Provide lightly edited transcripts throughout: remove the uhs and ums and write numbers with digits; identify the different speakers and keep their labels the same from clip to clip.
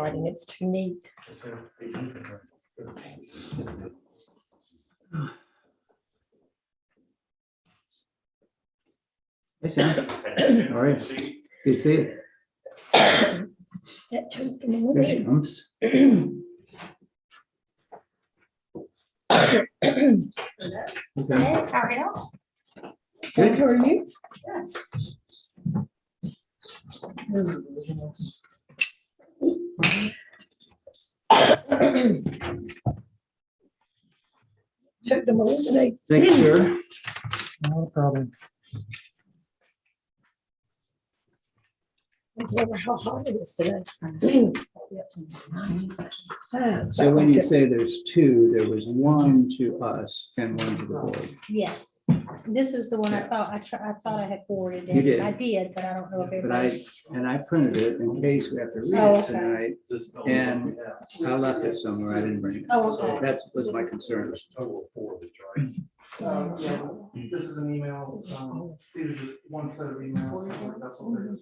Speaker 1: handwriting. It's too neat.
Speaker 2: Hey, Sam. All right. Good to see you.
Speaker 1: That took them a
Speaker 2: Here she
Speaker 1: little
Speaker 2: comes. Okay.
Speaker 1: How are you?
Speaker 2: Good.
Speaker 1: How are you? Took them a little bit.
Speaker 2: Thank you, sir.
Speaker 3: No problem.
Speaker 1: Remember how hot it is today.
Speaker 2: So when you say there's two, there was one to us and one to the board.
Speaker 4: Yes, this is the one I thought, I thought I had forwarded
Speaker 2: You
Speaker 4: it.
Speaker 2: did.
Speaker 4: I did, but I don't know if
Speaker 2: But
Speaker 4: everybody.
Speaker 2: I printed it in case we have to
Speaker 4: Oh,
Speaker 2: read it
Speaker 4: okay.
Speaker 2: tonight. And I left it somewhere. I didn't bring it.
Speaker 4: Oh,
Speaker 2: So
Speaker 4: okay.
Speaker 2: that was my concern.
Speaker 3: Total of 4 of it, right? Yeah, this is an email, these are just one set of emails. That's all there is.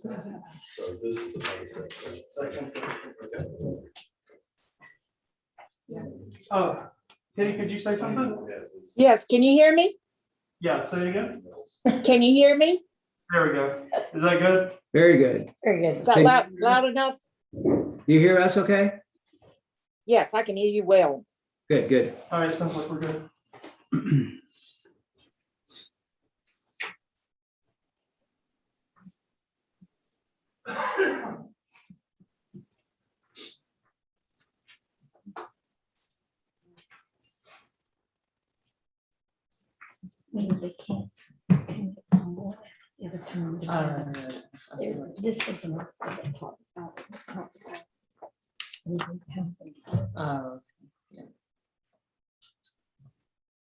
Speaker 5: So this is the 26th. Second.
Speaker 3: Oh, Kitty, could you say something?
Speaker 6: Yes, can you hear me?
Speaker 3: Yeah, say it again.
Speaker 6: Can you hear me?
Speaker 3: There we go. Is that good?
Speaker 2: Very good.
Speaker 1: Very good.
Speaker 6: Is that
Speaker 2: Hey.
Speaker 6: loud enough?
Speaker 2: You hear us okay?
Speaker 6: Yes, I can hear you well.
Speaker 2: Good, good.
Speaker 3: All right, sounds like we're good.
Speaker 1: Maybe they can't. Get more the other time. This is an.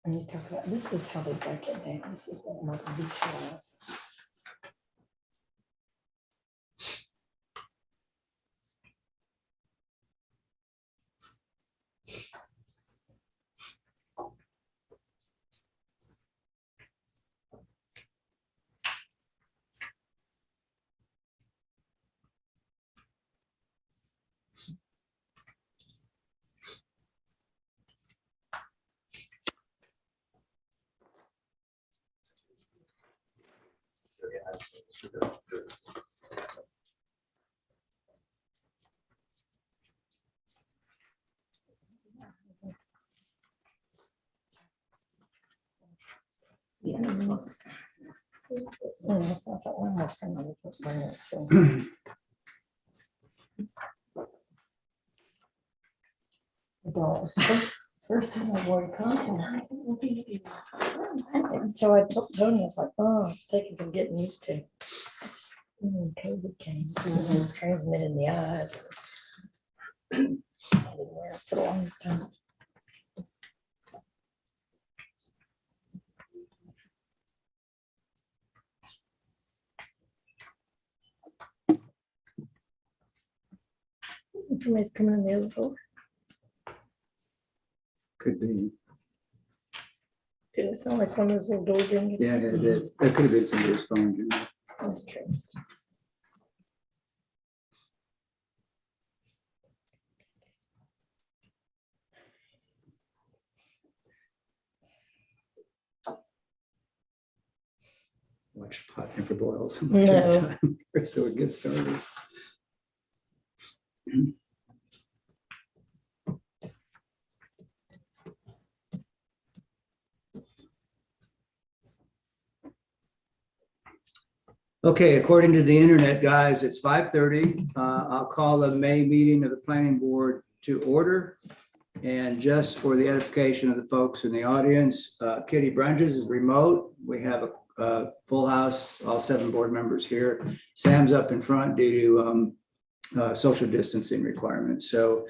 Speaker 1: And you talk about, this is how they break it down. This is what Martha Beach was. Yeah. Yeah, so I thought one more thing I was bring it to. The dogs. First time I wore a contact. And so I told Tony, I was like, oh, it's taking some getting used to. And then COVID came, it was transmitted in the eyes. I didn't wear it for the longest time. Somebody's coming in the other door.
Speaker 2: Could be.
Speaker 1: Didn't it sound like one of those little door dingers?
Speaker 2: Yeah, it did. It could have been somebody's phone. You know.
Speaker 1: That's true.
Speaker 2: Watch the pot never boils.
Speaker 1: No.
Speaker 2: So it gets started. Okay, according to the internet, guys, it's 5:30. I'll call the May meeting of the planning board to order. And just for the edification of the folks in the audience, Kitty Brunges is remote. We have a full house, all 7 board members here. Sam's up in front due to social distancing requirements. So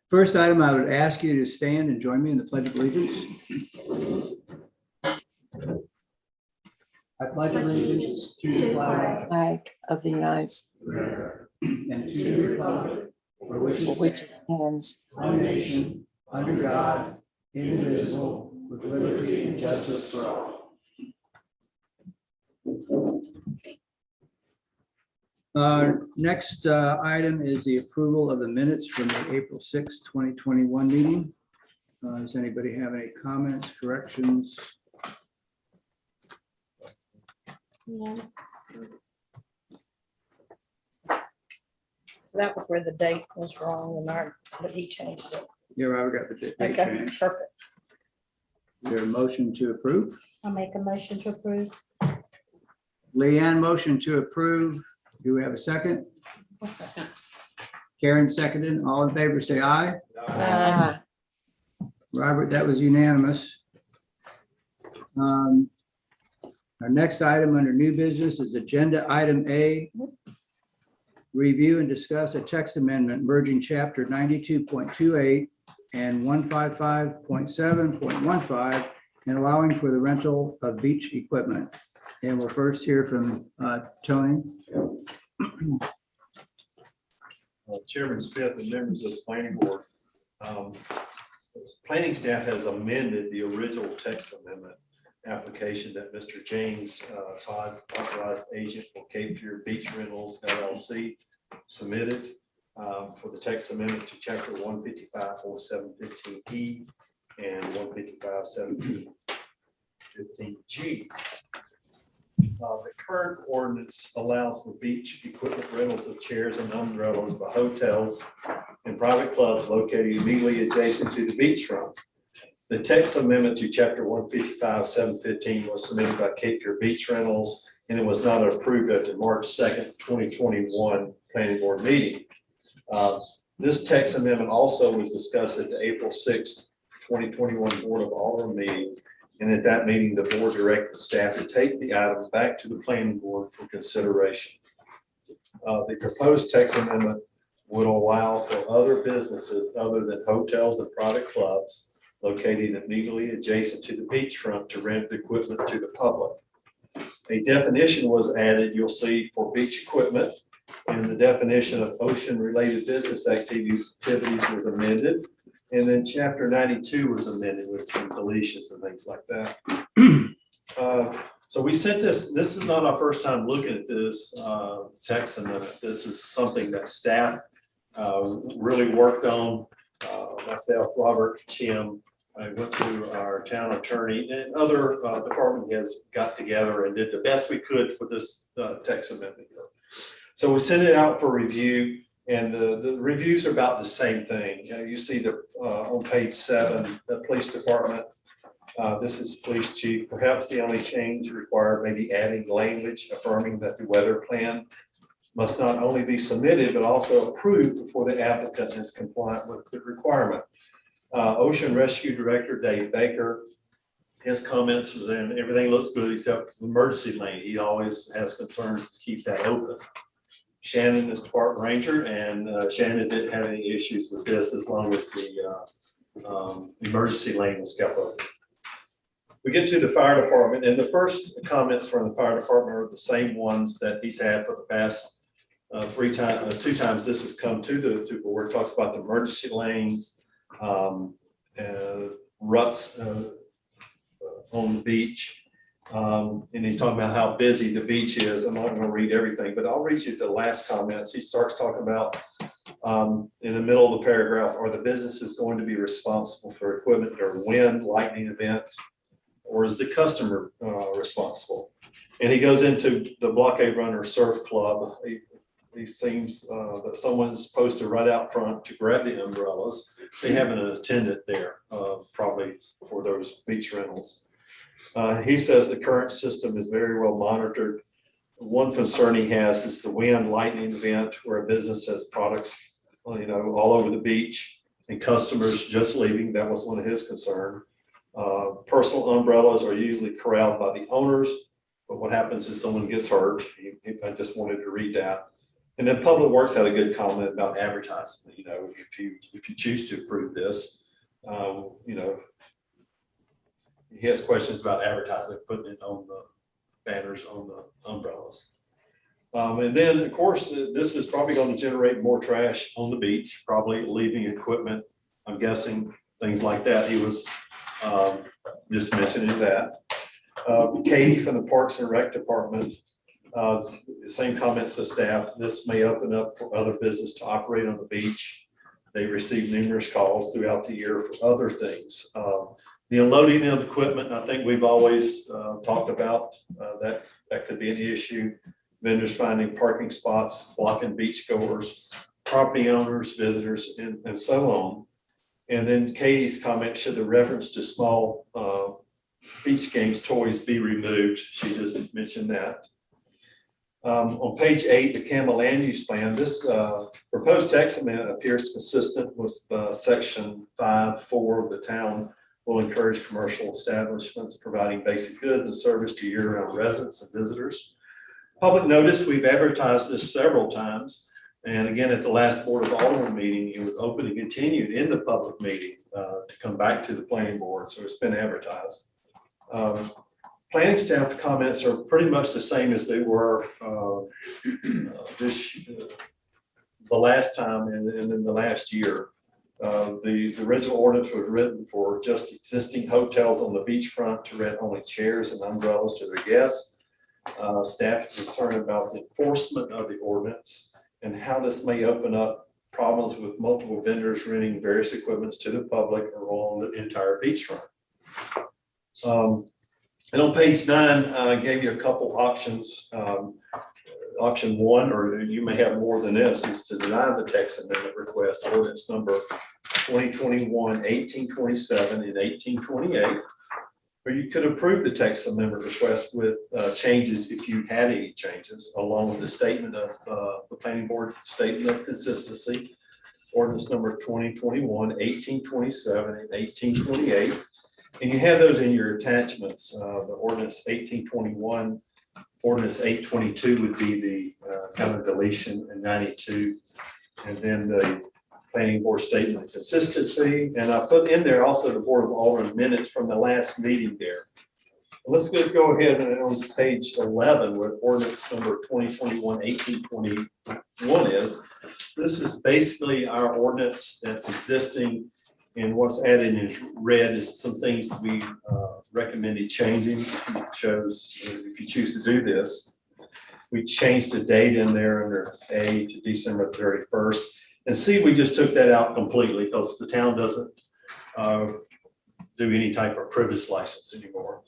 Speaker 2: first item, I would ask you to stand and join me in the Pledge of Allegiance. I pledge allegiance to the flag
Speaker 6: Flag of the United States,
Speaker 2: and to the republic for which
Speaker 6: for
Speaker 2: it
Speaker 6: which it stands,
Speaker 2: one nation, under God, indivisible, with liberty and justice for all. Next item is the approval of the minutes from the April 6, 2021 meeting. Does anybody have any comments, corrections?
Speaker 4: Yeah.
Speaker 1: So that was where the date was wrong but he changed it.
Speaker 2: Yeah, Robert got the date
Speaker 1: Okay,
Speaker 2: change.
Speaker 1: perfect.
Speaker 2: Is there a motion to approve?
Speaker 4: I'll make a motion to approve.
Speaker 2: Leanne, motion to approve. Do we have a second? Karen seconded. All in favor, say aye.
Speaker 6: Uh,
Speaker 2: Robert, that was unanimous. Our next item under new business is agenda item A. Review and discuss a text amendment merging chapter 92.28 and 155.7.15 and allowing for the rental of beach equipment. And we'll first hear from Tony.
Speaker 5: Chairman Smith and members of the planning board. Planning staff has amended the original text amendment application that Mr. James Todd, authorized agent for Cape Fear Beach Rentals LLC, submitted for the text amendment to chapter 155.4715E and 155.1715G. The current ordinance allows for beach equipment rentals of chairs and umbrellas by hotels and private clubs located immediately adjacent to the beachfront. The text amendment to chapter 155.715 was submitted by Cape Fear Beach Rentals, and it was not approved at the March 2nd, 2021 planning board meeting. This text amendment also was discussed at the April 6th, 2021 Board of Alderman meeting. And at that meeting, the board directed staff to take the item back to the planning board for consideration. The proposed text amendment would allow for other businesses other than hotels and private clubs located immediately adjacent to the beachfront to rent the equipment to the public. A definition was added, you'll see, for beach equipment, and the definition of ocean-related business activities was amended. And then chapter 92 was amended with some deletions and things like that. So we sent this is not our first time looking at this text amendment. This is something that staff really worked on. Myself, Robert, Tim, I went to our town attorney and other department heads got together and did the best we could for this text amendment. So we sent it out for review. And the reviews are about the same thing. You see the on page 7, the police department. This is police chief. Perhaps the only change required may be adding language affirming that the weather plan must not only be submitted, but also approved before the applicant is compliant with the requirement. Ocean Rescue Director Dave Baker, his comments was in everything looks good except the emergency lane. He always has concerns to keep that open. Shannon is the park ranger, and Shannon didn't have any issues with this as long as the emergency lane was kept open. We get to the fire department, and the first comments from the fire department are the same ones that he's had for the past 2 times this has come to the board. It talks about the emergency lanes, ruts on the beach. And he's talking about how busy the beach is. I'm not going to read everything, but I'll read you the last comments. He starts talking about in the middle of the paragraph, are the businesses going to be responsible for equipment during wind, lightning event, or is the customer responsible? And he goes into the Blockade Runner Surf Club. He seems that someone's supposed to right out front to grab the umbrellas. They have an attendant there, probably for those beach rentals. He says the current system is very well monitored. One concern he has is the wind lightning event where a business has products, all over the beach and customers just leaving. That was one of his concerns. Personal umbrellas are usually corralled by the owners, but what happens is someone gets hurt. I just wanted to read that. And then Public Works had a good comment about advertising. If you choose to approve this, he has questions about advertising, putting it on the banners on the umbrellas. And then, of course, this is probably going to generate more trash on the beach, probably leaving equipment, I'm guessing, things like that. He was just mentioning that. Katie from the Parks and Rec Department Same comments to staff. This may open up for other business to operate on the beach. They receive numerous calls throughout the year for other things. The unloading of the equipment, I think we've always talked about that could be an issue. Vendors finding parking spots, blocking beach goers, property owners, visitors, and so on. And then Katie's comment, should the reference to small beach games toys be removed? She just mentioned that. On page 8, the Campbell land use plan, this proposed text amendment appears consistent with section 5.4 of the town will encourage commercial establishments providing basic goods and service to year-round residents and visitors. Public notice, we've advertised this several times. And again, at the last Board of Alderman meeting, it was open and continued in the public meeting to come back to the planning board. So it's been advertised. Planning staff comments are pretty much the same as they were the last time and in the last year. The original ordinance was written for just existing hotels on the beachfront to rent only chairs and umbrellas to their guests. Staff is concerned about the enforcement of the ordinance and how this may open up problems with multiple vendors renting various equipments to the public along the entire beachfront. And on page 9, I gave you a couple options. Option 1, or you may have more than this, is to deny the text amendment request, ordinance number 2021-1827 and 1828. Or you could approve the text amendment request with changes if you had any changes, along with the statement of the planning board statement of consistency, ordinance number 2021-1827 and 1828. And you have those in your attachments. The ordinance 1821, ordinance 822 would be the kind of deletion, and 92. And then the planning board statement of consistency. And I put in there also the Board of Alderman minutes from the last meeting there. Let's go ahead and on page 11 where ordinance number 2021-1821 is. This is basically our ordinance that's existing. And what's added in red is some things that we recommended changing. It shows if you choose to do this. We changed the date in there under A to December 31st. And C, we just took that out completely because the town doesn't do any type of privilege license anymore.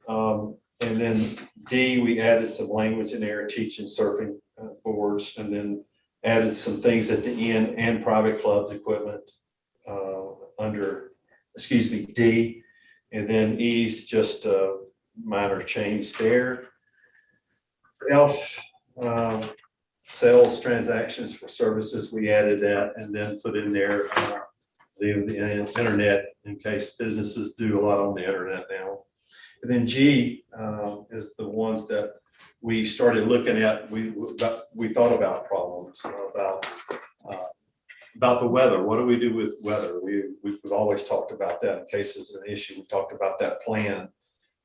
Speaker 5: And then D, we added some language in there, teaching surfing boards, and then added some things at the end and private clubs equipment under, D. And then E is just a minor change there. F, sales transactions for services, we added that and then put in there the internet in case businesses do a lot on the internet now. And then G is the ones that we started looking at. We thought about problems about the weather. What do we do with weather? We've always talked about that in case it's an issue. We talked about that plan.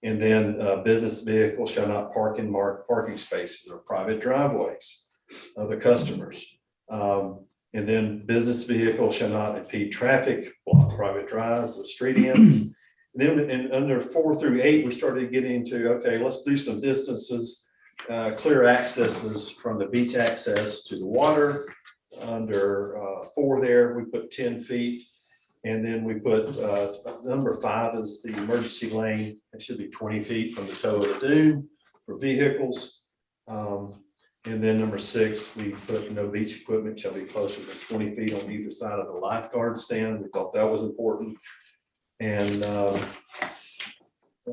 Speaker 5: And then business vehicles shall not park in marked parking spaces or private driveways of the customers. And then business vehicles shall not impede traffic, block private drives or street ends. Then in under 4 through 8, we started getting into, okay, let's do some distances, clear accesses from the beach access to the water. Under 4 there, we put 10 feet. And then we put number 5 is the emergency lane. It should be 20 feet from the toe of the dune for vehicles. And then number 6, we put no beach equipment shall be closer than 20 feet on either side of the lifeguard stand. We thought that was important. And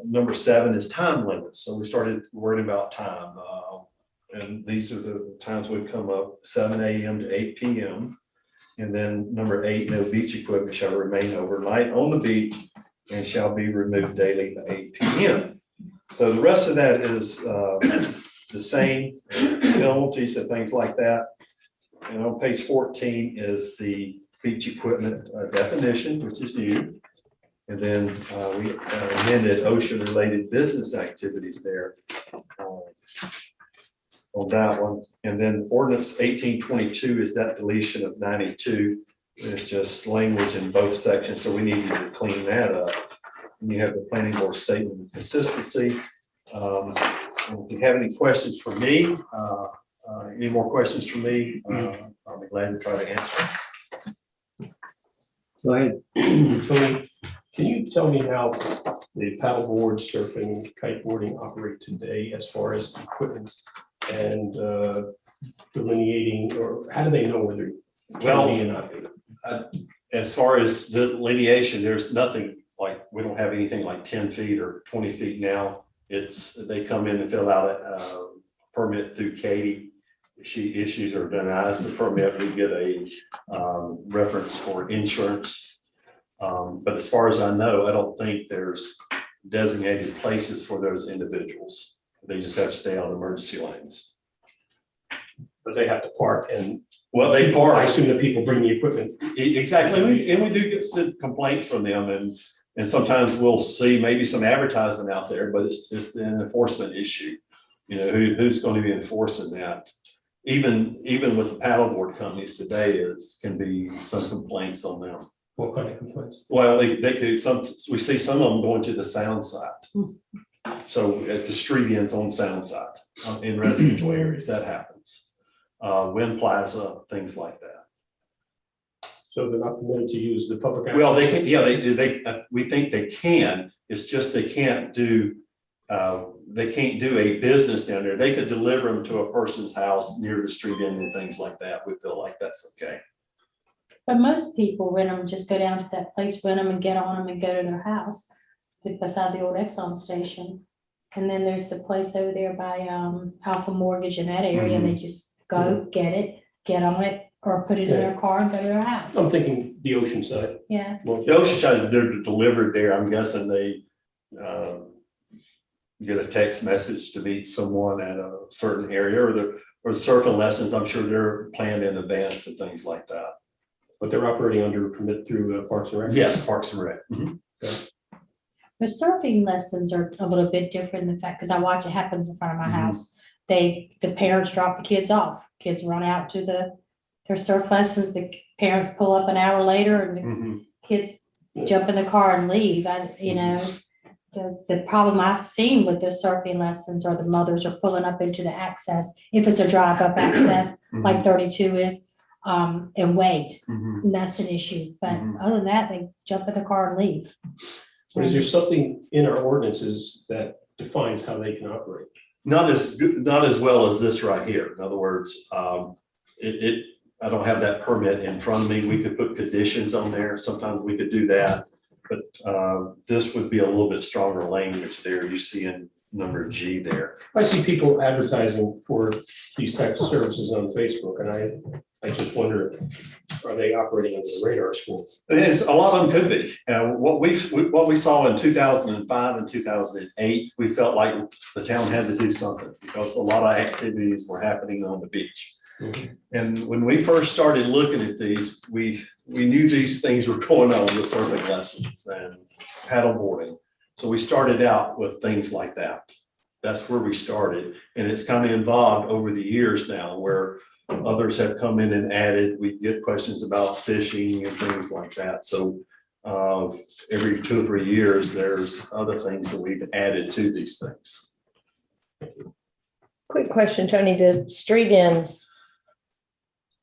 Speaker 5: number 7 is time limits. So we started worrying about time. And these are the times we come up, 7 a.m. to 8 p.m. And then number 8, no beach equipment shall remain overnight on the beach and shall be removed daily at 8 p.m. So the rest of that is the same, penalties and things like that. And on page 14 is the beach equipment definition, which is new. And then we amended ocean-related business activities there on that one. And then ordinance 1822 is that deletion of 92. There's just language in both sections, so we needed to clean that up. And you have the planning board statement of consistency. If you have any questions for me, any more questions for me, I'll be glad to try to answer.
Speaker 2: Go ahead.
Speaker 7: Tony, can you tell me how the paddleboard, surfing, kiteboarding operate today as far as equipment and delineating, or how do they know whether it can be or not?
Speaker 5: As far as the delineation, there's nothing like, we don't have anything like 10 feet or 20 feet now. They come in and fill out a permit through Katie. She issues or denies the permit, we get a reference for insurance. But as far as I know, I don't think there's designated places for those individuals. They just have to stay on emergency lanes.
Speaker 7: But they have to park and.
Speaker 5: Well, they
Speaker 7: I
Speaker 5: park.
Speaker 7: assume the people bring the equipment.
Speaker 5: Exactly, and we do get some complaints from them, and sometimes we'll see maybe some advertisement out there, but it's an enforcement issue. You know, who's going to be enforcing that? Even with the paddleboard companies today, can be some complaints on them.
Speaker 7: What kind of complaints?
Speaker 5: Well, they could, we see some of them going to the sound side. So at the street ends on sound side, in residential areas, that happens. Wind Plaza, things like that.
Speaker 7: So they're not permitted to use the public.
Speaker 5: Well, they
Speaker 7: access?
Speaker 5: can, yeah, they do, we think they can, it's just they can't do a business down there. They could deliver them to a person's house near the street end and things like that. We feel like that's okay.
Speaker 4: But most people rent them, just go down to that place, rent them and get on them and go to their house beside the old Exxon station. And then there's the place over there by Alpha Mortgage in that area. They just go get it, get on it, or put it in their car and go to their house.
Speaker 7: I'm thinking the ocean side.
Speaker 4: Yeah,
Speaker 5: The Oceanside, they're delivered there. I'm guessing they get a text message to meet someone at a certain area, or the surfing lessons. I'm sure they're planned in advance and things like that.
Speaker 7: But they're operating under permit through Parks and Rec?
Speaker 5: Yes, Parks and Rec.
Speaker 4: the surfing lessons are a little bit different in fact, because I watch it happens in front of my house. The parents drop the kids off, kids run out to their surf lessons, the parents pull up an hour later and the kids jump in the car and leave. The problem I've seen with the surfing lessons are the mothers are pulling up into the access, if it's a drive up access, like 32 is, and wait, and that's an issue. But other than that, they jump in the car and leave.
Speaker 7: But is there something in our ordinances that defines how they can operate?
Speaker 5: Not as good, not as well as this right here. In other words, I don't have that permit in front of me. We could put conditions on there. Sometimes we could do that. But this would be a little bit stronger language there. You see in number G there.
Speaker 7: I see people advertising for these types of services on Facebook, and I just wonder, are they operating under the radar screen?
Speaker 5: A lot of them could be. What we saw in 2005 and 2008, we felt like the town had to do something because a lot of activities were happening on the beach. And when we first started looking at these, we knew these things were going on, the surfing lessons and paddleboarding. So we started out with things like that. That's where we started. And it's kind of evolved over the years now where others have come in and added. We get questions about fishing and things like that. So every 2 or 3 years, there's other things that we've added to these things.
Speaker 1: Quick question, Tony, the street ends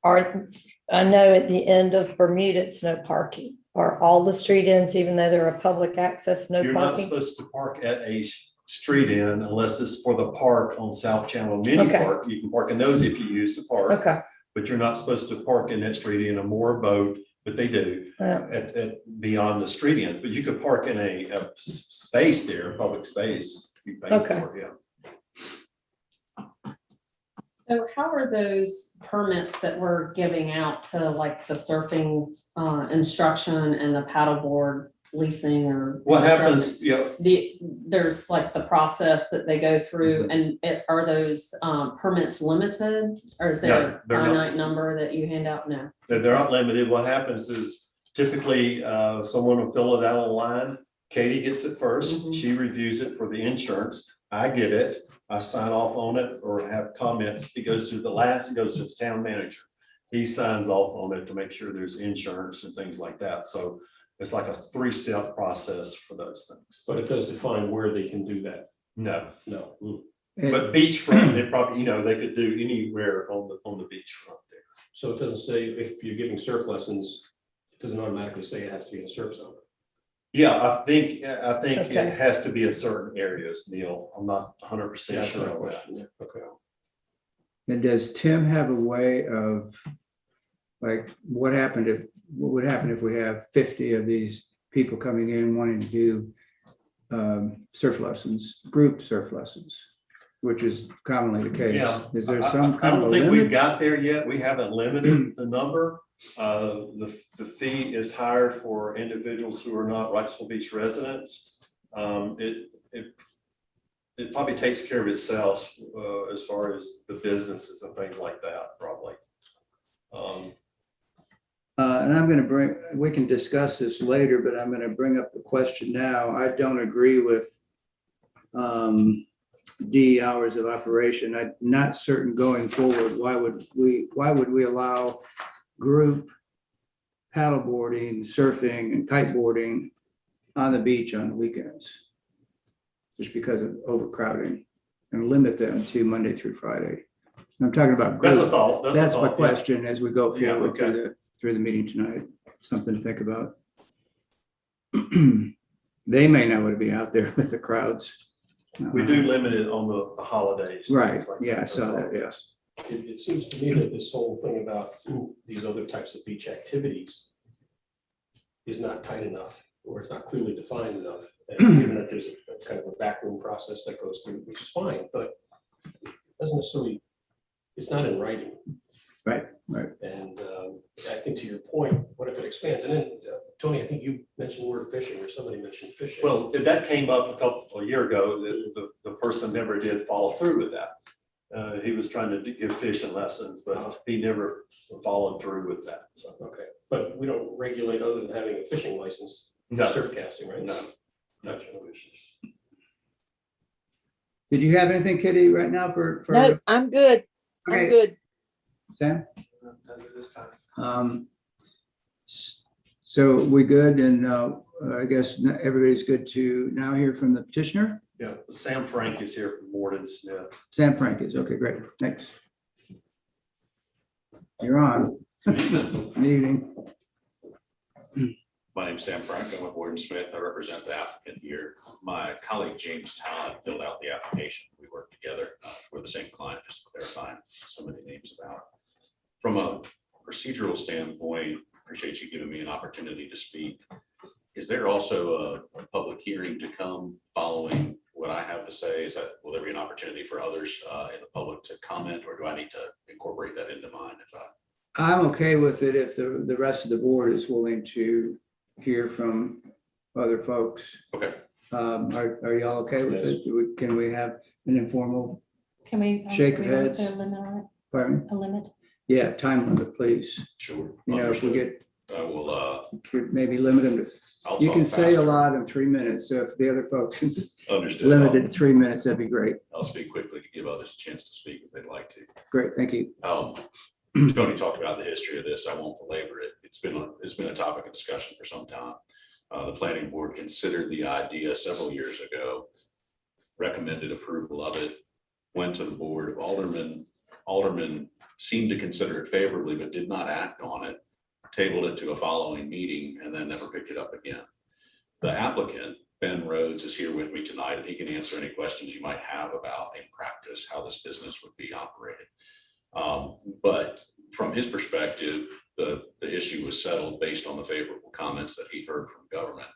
Speaker 1: are, I know at the end of Bermuda, it's no parking. Are all the street ends, even though they're a public access, no
Speaker 5: You're not
Speaker 1: parking?
Speaker 5: supposed to park at a street end unless it's for the park on South Channel Mini
Speaker 1: Okay.
Speaker 5: Park. You can park in those if you use to park,
Speaker 1: Okay,
Speaker 5: but you're not supposed to park in that street in a moorboat, but they do
Speaker 1: yeah.
Speaker 5: at beyond the street ends. But you could park in a space there, public space. If you pay
Speaker 1: Okay.
Speaker 5: for it, yeah.
Speaker 8: So how are those permits that we're giving out to like the surfing instruction and the paddleboard leasing or?
Speaker 5: What happens,
Speaker 8: There's like the process that they go through and are those permits limited? Or is there
Speaker 5: No,
Speaker 8: a
Speaker 5: they're not.
Speaker 8: finite number that you hand out now?
Speaker 5: they're not limited. What happens is typically someone will fill it out online. Katie gets it first. She reviews it for the insurance. I get it. I sign off on it or have comments. It goes to the town manager. He signs off on it to make sure there's insurance and things like that. So it's like a 3-step process for those things.
Speaker 7: But it does define where they can do that.
Speaker 5: No,
Speaker 7: No.
Speaker 2: And-
Speaker 5: But beachfront, they probably, they could do anywhere on the beachfront there.
Speaker 7: So it doesn't say if you're giving surf lessons, it doesn't automatically say it has to be in a surf zone.
Speaker 5: Yeah, I think
Speaker 1: Okay.
Speaker 5: it has to be in certain areas, Neil. I'm not 100%
Speaker 7: That's
Speaker 5: sure
Speaker 7: my
Speaker 5: on that.
Speaker 7: question. Yeah, okay.
Speaker 2: And does Tim have a way of, like, what would happen if we have 50 of these people coming in wanting to do surf lessons, group surf lessons, which is commonly the case?
Speaker 5: Yeah.
Speaker 2: Is there
Speaker 5: I-
Speaker 2: some
Speaker 5: I
Speaker 2: kind of
Speaker 5: don't
Speaker 2: a
Speaker 5: think we've
Speaker 2: limit?
Speaker 5: got there yet. We haven't limited the number. The fee is higher for individuals who are not Wrightsville Beach residents. It probably takes care of itself as far as the businesses and things like that, probably.
Speaker 2: And I'm going to we can discuss this later, but I'm going to bring up the question now. I don't agree with D hours of operation. I'm not certain going forward, why would we allow group paddleboarding, surfing and kiteboarding on the beach on the weekends? Just because of overcrowding, and limit them to Monday through Friday. I'm talking about
Speaker 5: That's a
Speaker 2: group.
Speaker 5: thought. That's a
Speaker 2: That's my
Speaker 5: thought, yeah.
Speaker 2: question as we go
Speaker 5: Yeah,
Speaker 2: forward
Speaker 5: okay.
Speaker 2: through the meeting tonight. Something to think about. They may not want to be out there with the crowds.
Speaker 5: We do limit it on the holidays.
Speaker 2: Right,
Speaker 5: things like
Speaker 2: yeah, I saw
Speaker 5: That's
Speaker 2: that,
Speaker 5: all.
Speaker 2: yes.
Speaker 7: It seems to me that this whole thing about these other types of beach activities is not tight enough, or it's not clearly defined enough. And given that there's a kind of a backroom process that goes through, which is fine, but it doesn't necessarily, it's not in writing.
Speaker 2: Right, right.
Speaker 7: And I think to your point, what if it expands? And then, Tony, I think you mentioned the word fishing, or somebody mentioned fishing.
Speaker 5: Well, that came up a couple of years ago, the person never did follow through with that. He was trying to give fishing lessons, but he never followed through with that, so.
Speaker 7: Okay, but we don't regulate other than having a fishing license,
Speaker 5: No,
Speaker 7: surf casting, right?
Speaker 5: no.
Speaker 7: Gotcha.
Speaker 2: Did you have anything, Kitty, right now for?
Speaker 6: No, I'm good. I'm
Speaker 2: Okay,
Speaker 6: good.
Speaker 2: Sam?
Speaker 3: This time.
Speaker 2: So we good, and I guess everybody's good to now hear from the petitioner?
Speaker 5: Yeah, Sam Frank is here from Morden Smith.
Speaker 2: Sam Frank is, okay, great, next. You're on. Good evening.
Speaker 9: My name's Sam Frank. I'm with Warden Smith. I represent the applicant here. My colleague James Talent filled out the application. We worked together for the same client, just clarifying so many names about. From a procedural standpoint, appreciate you giving me an opportunity to speak. Is there also a public hearing to come following what I have to say? Will there be an opportunity for others in the public to comment, or do I need to incorporate that into mine
Speaker 2: I'm okay with it if the rest of the board is willing to hear from other folks.
Speaker 9: Okay.
Speaker 2: Are y'all okay with it? Can we have an informal,
Speaker 4: Can we?
Speaker 2: Shake of
Speaker 4: we wanna
Speaker 2: heads.
Speaker 4: put a limit on it?
Speaker 2: pardon me?
Speaker 4: A limit?
Speaker 2: Yeah, time limit, please.
Speaker 9: Sure.
Speaker 2: You know, if we get,
Speaker 9: I will,
Speaker 2: could maybe limit them to,
Speaker 9: I'll
Speaker 2: you
Speaker 9: talk
Speaker 2: can say a
Speaker 9: faster.
Speaker 2: lot in 3 minutes. So if the other folks is
Speaker 9: Understood.
Speaker 2: limited to 3 minutes, that'd be great.
Speaker 9: I'll speak quickly to give others a chance to speak if they'd like to.
Speaker 2: Great, thank you.
Speaker 9: Tony talked about the history of this. I won't belabor it. It's been a topic of discussion for some time. The planning board considered the idea several years ago, recommended approval of it, went to the board of aldermen. Aldermen seemed to consider it favorably, but did not act on it, tabled it to a following meeting, and then never picked it up again. The applicant, Ben Rhodes, is here with me tonight, and he can answer any questions you might have about in practice how this business would be operated. But from his perspective, the issue was settled based on the favorable comments that he heard from government.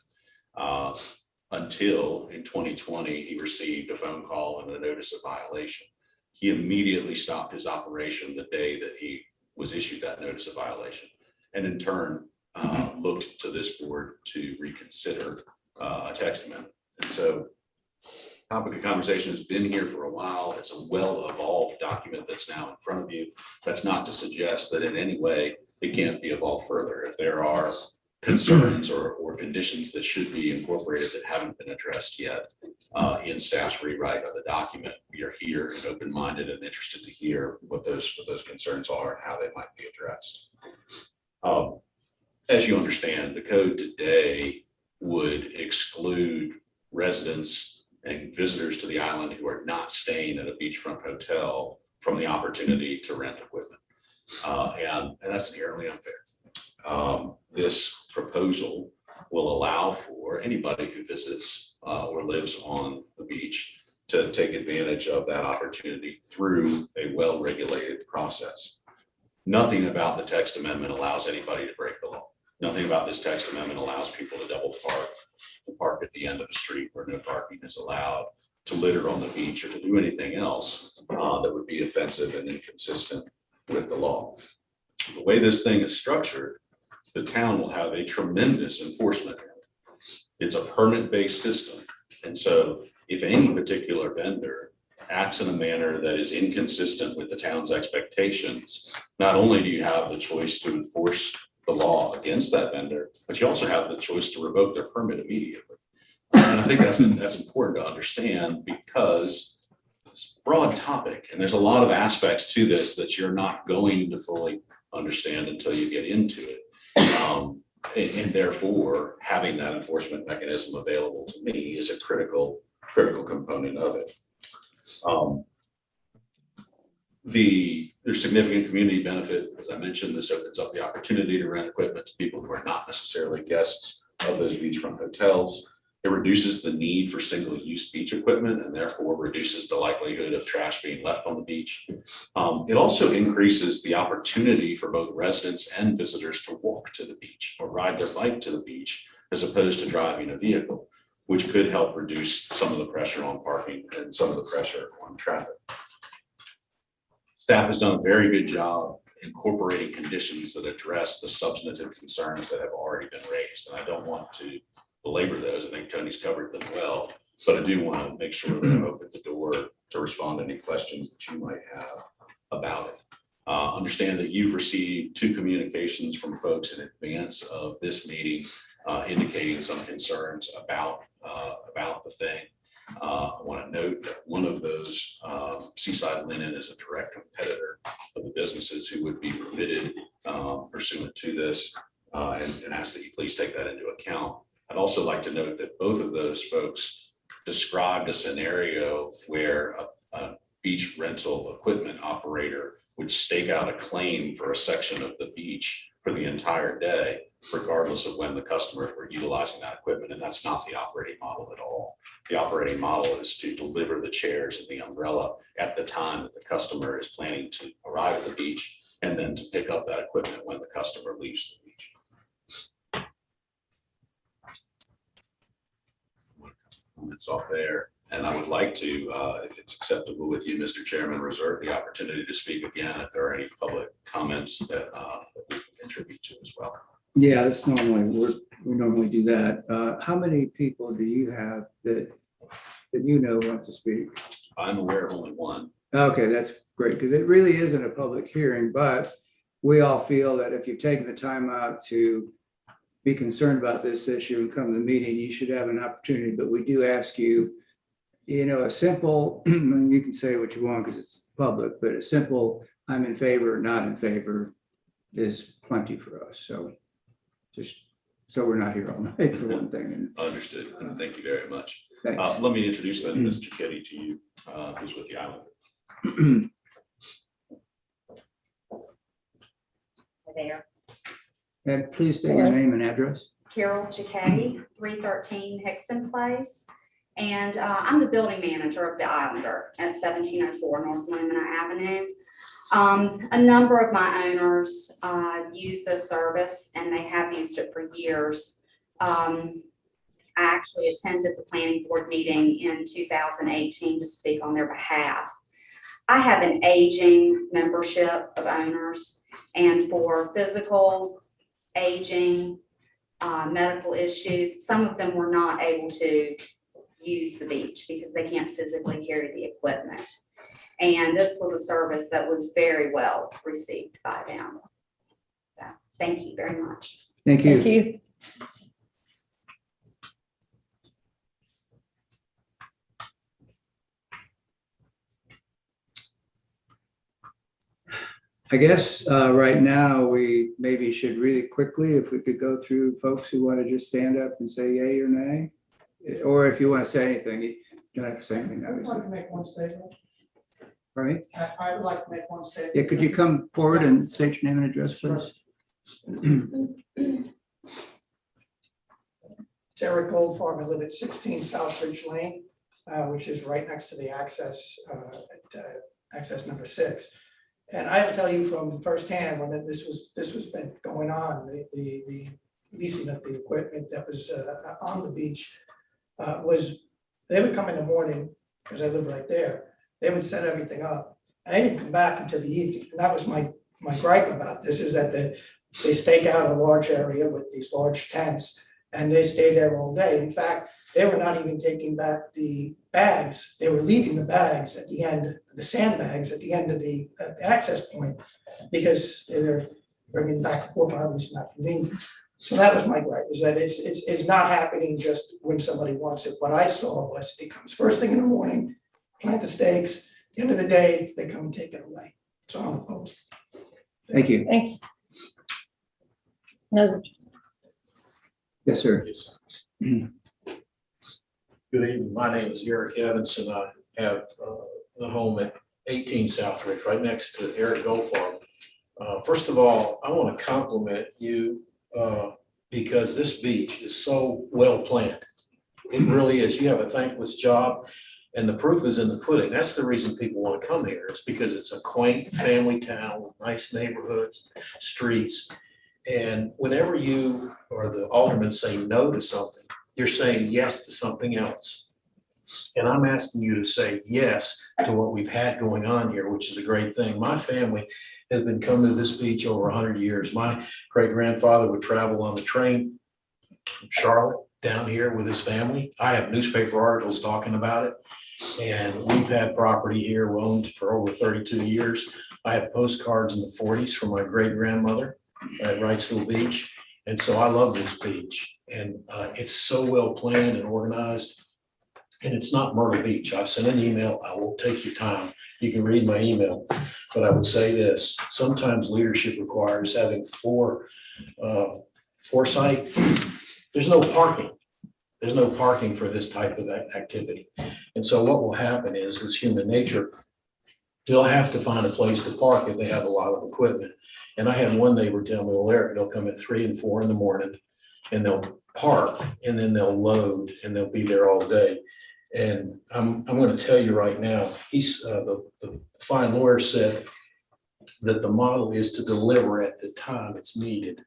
Speaker 9: Until in 2020, he received a phone call and a notice of violation. He immediately stopped his operation the day that he was issued that notice of violation, and in turn looked to this board to reconsider a text amendment. And so topic of conversation has been here for a while. It's a well-evolved document that's now in front of you. That's not to suggest that in any way it can't be evolved further. If there are concerns or conditions that should be incorporated that haven't been addressed yet in staff's rewrite of the document, we are here and open-minded and interested to hear what those concerns are and how they might be addressed. As you understand, the code today would exclude residents and visitors to the island who are not staying at a beachfront hotel from the opportunity to rent equipment. And that's inherently unfair. This proposal will allow for anybody who visits or lives on the beach to take advantage of that opportunity through a well-regulated process. Nothing about the text amendment allows anybody to break the law. Nothing about this text amendment allows people to double park, to park at the end of the street where no parking is allowed, to litter on the beach, or to do anything else that would be offensive and inconsistent with the law. The way this thing is structured, the town will have a tremendous enforcement. It's a permit-based system. And so if any particular vendor acts in a manner that is inconsistent with the town's expectations, not only do you have the choice to enforce the law against that vendor, but you also have the choice to revoke their permit immediately. And I think that's important to understand, because it's a broad topic and there's a lot of aspects to this that you're not going to fully understand until you get into it. And therefore, having that enforcement mechanism available to me is a critical component of it. There's significant community benefit. As I mentioned, this opens up the opportunity to rent equipment to people who are not necessarily guests of those beachfront hotels. It reduces the need for single-use beach equipment and therefore reduces the likelihood of trash being left on the beach. It also increases the opportunity for both residents and visitors to walk to the beach or ride their bike to the beach as opposed to driving a vehicle, which could help reduce some of the pressure on parking and some of the pressure on traffic. Staff has done a very good job incorporating conditions that address the substantive concerns that have already been raised. And I don't want to belabor those. I think Tony's covered them well, but I do want to make sure that I've opened the door to respond to any questions that you might have about it. Understand that you've received 2 communications from folks in advance of this meeting indicating some concerns about the thing. I want to note that one of those, Seaside Linen, is a direct competitor of the businesses who would be permitted pursuant to this, and ask that you please take that into account. I'd also like to note that both of those folks described a scenario where a beach rental equipment operator would stake out a claim for a section of the beach for the entire day, regardless of when the customers were utilizing that equipment. And that's not the operating model at all. The operating model is to deliver the chairs and the umbrella at the time that the customer is planning to arrive at the beach, and then to pick up that equipment when the customer leaves the beach. Comments off there. And I would like to, if it's acceptable with you, Mr. Chairman, reserve the opportunity to speak again if there are any public comments that we can contribute to as well.
Speaker 2: Yeah, that's normally, we normally do that. How many people do you have that you know want to speak?
Speaker 9: I'm aware of only one.
Speaker 2: Okay, that's great, because it really isn't a public hearing, but we all feel that if you've taken the time out to be concerned about this issue and come to the meeting, you should have an opportunity. But we do ask you, a simple, you can say what you want because it's public, but a simple, I'm in favor, not in favor is plenty for us. So just so we're not here all night for one thing. And
Speaker 9: Understood. And thank you very much.
Speaker 2: thanks.
Speaker 9: Let me introduce then Ms. Chiquetti to you, who's with the island.
Speaker 10: There.
Speaker 2: And please state your name and address.
Speaker 10: Carol Chickadee, 313 Hickson Place. And I'm the building manager of the Islander at 1704 North Lumina Avenue. A number of my owners use this service, and they have used it for years. I actually attended the planning board meeting in 2018 to speak on their behalf. I have an aging membership of owners, and for physical aging, medical issues, some of them were not able to use the beach because they can't physically carry the equipment. And this was a service that was very well received by them. So, thank you very much.
Speaker 2: Thank you.
Speaker 1: Thank you.
Speaker 2: I guess right now we maybe should really quickly, if we could go through folks who want to just stand up and say yay or nay, or if you want to say anything, Don't have to say anything,
Speaker 3: I would
Speaker 2: obviously.
Speaker 3: like to make one statement.
Speaker 2: Right?
Speaker 3: I would like to make one statement.
Speaker 2: Yeah, could you come forward and state your name and address, please?
Speaker 3: It's Eric Goldfarb. I live at 16 Southbridge Lane, which is right next to the access, access number 6. And I will tell you from firsthand, when this was been going on, the leasing of the equipment that was on the beach was, they would come in the morning, because I live right there, they would set everything up. I didn't come back until the evening, and that was my gripe about this, is that they stake out a large area with these large tents, and they stay there all day. In fact, they were not even taking back the bags, they were leaving the bags at the end, the sandbags at the end of the access point, because they're bringing back 4 hours, not convenient. So that was my gripe, is that it's not happening just when somebody wants it. What I saw was it comes first thing in the morning, plant the stakes, the end of the day, they come and take it away. So I'm opposed.
Speaker 2: Thank you.
Speaker 1: Thank you. No,
Speaker 2: Yes, sir.
Speaker 5: Good evening. My name is Eric Evans, and I have the home at 18 Southridge, right next to Eric Goldfarb. First of all, I want to compliment you because this beach is so well planned. It really is. You have a thankless job, and the proof is in the pudding. That's the reason people want to come here. It's because it's a quaint family town with nice neighborhoods, streets. And whenever you or the aldermen say no to something, you're saying yes to something else. And I'm asking you to say yes to what we've had going on here, which is a great thing. My family has been coming to this beach over 100 years. My great-grandfather would travel on the train from Charlotte down here with his family. I have newspaper articles talking about it. And we've had property here, we owned for over 32 years. I have postcards in the 40s from my great-grandmother at Wrightsville Beach. And so I love this beach, and it's so well planned and organized. And it's not Myrtle Beach. I've sent an email. I won't take your time. You can read my email, but I would say this: sometimes leadership requires having foresight. There's no parking. There's no parking for this type of activity. And so what will happen is human nature. They'll have to find a place to park if they have a lot of equipment. And I had one neighbor tell me, well, Eric, they'll come at 3 and 4 in the morning and they'll park and then they'll load and they'll be there all day. And I'm going to tell you right now, the fine lawyer said that the model is to deliver at the time it's needed.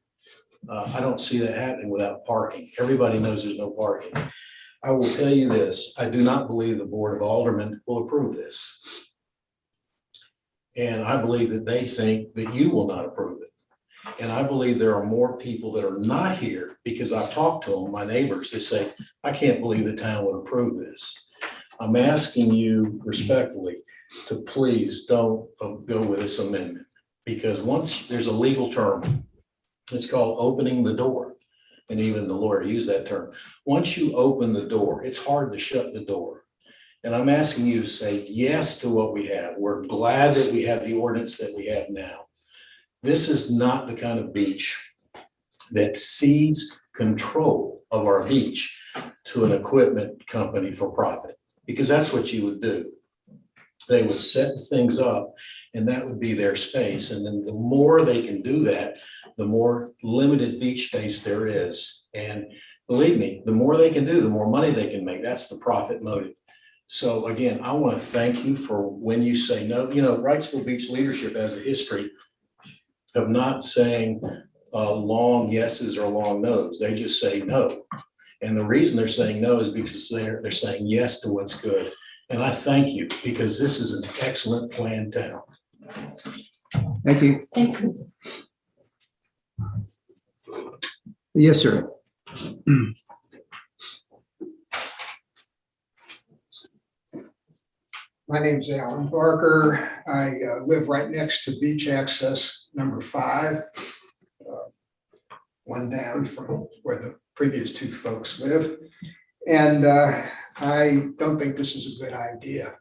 Speaker 5: I don't see that happening without parking. Everybody knows there's no parking. I will tell you this, I do not believe the Board of Aldermen will approve this. And I believe that they think that you will not approve it. And I believe there are more people that are not here because I've talked to them, my neighbors, they say, I can't believe the town would approve this. I'm asking you respectfully to please don't go with this amendment, because once there's a legal term, it's called opening the door. And even the lawyer used that term. Once you open the door, it's hard to shut the door. And I'm asking you to say yes to what we have. We're glad that we have the ordinance that we have now. This is not the kind of beach that cedes control of our beach to an equipment company for profit, because that's what you would do. They would set things up and that would be their space. And then the more they can do that, the more limited beach space there is. And believe me, the more they can do, the more money they can make. That's the profit motive. So again, I want to thank you for when you say no. You know, Wrightsville Beach leadership has a history of not saying long yeses or long nos. They just say no. And the reason they're saying no is because they're saying yes to what's good. And I thank you, because this is an excellent planned town.
Speaker 2: Thank you.
Speaker 4: Thank you.
Speaker 2: Yes, sir.
Speaker 11: My name's Alan Barker. I live right next to beach access number 5. One down from where the previous 2 folks live. And I don't think this is a good idea.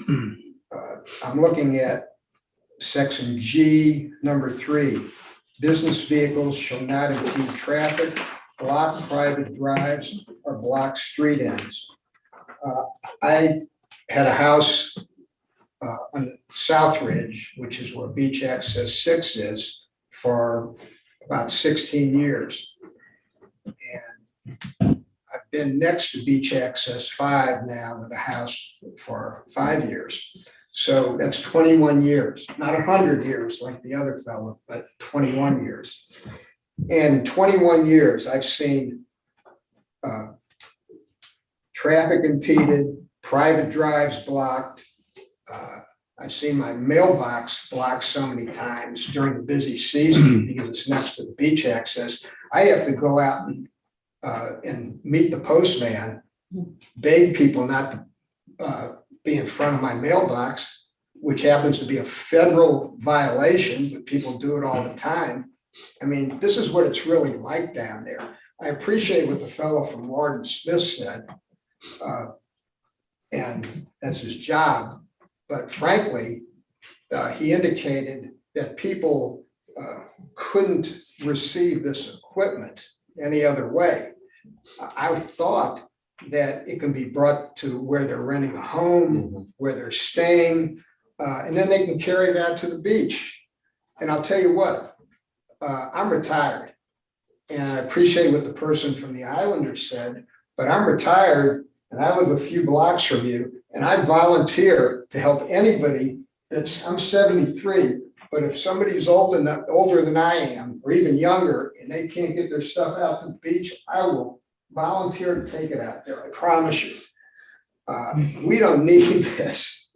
Speaker 11: I'm looking at section G, number 3. Business vehicles shall not impede traffic, block private drives, or block street ends. I had a house on South Ridge, which is where Beach Access 6 is, for about 16 years. And I've been next to Beach Access 5 now with a house for 5 years. So that's 21 years, not 100 years like the other fellow, but 21 years. And in 21 years, I've seen traffic impeded, private drives blocked. I've seen my mailbox blocked so many times during the busy season because it's next to the beach access. I have to go out and meet the postman, beg people not to be in front of my mailbox, which happens to be a federal violation, but people do it all the time. I mean, this is what it's really like down there. I appreciate what the fellow from Warden Smith said, and that's his job. But frankly, he indicated that people couldn't receive this equipment any other way. I thought that it can be brought to where they're renting a home, where they're staying, and then they can carry that to the beach. And I'll tell you what, I'm retired. And I appreciate what the person from the Islanders said, but I'm retired and I live a few blocks from you, and I volunteer to help anybody I'm 73, but if somebody's older than I am, or even younger, and they can't get their stuff out to the beach, I will volunteer to take it out there, I promise you. We don't need this.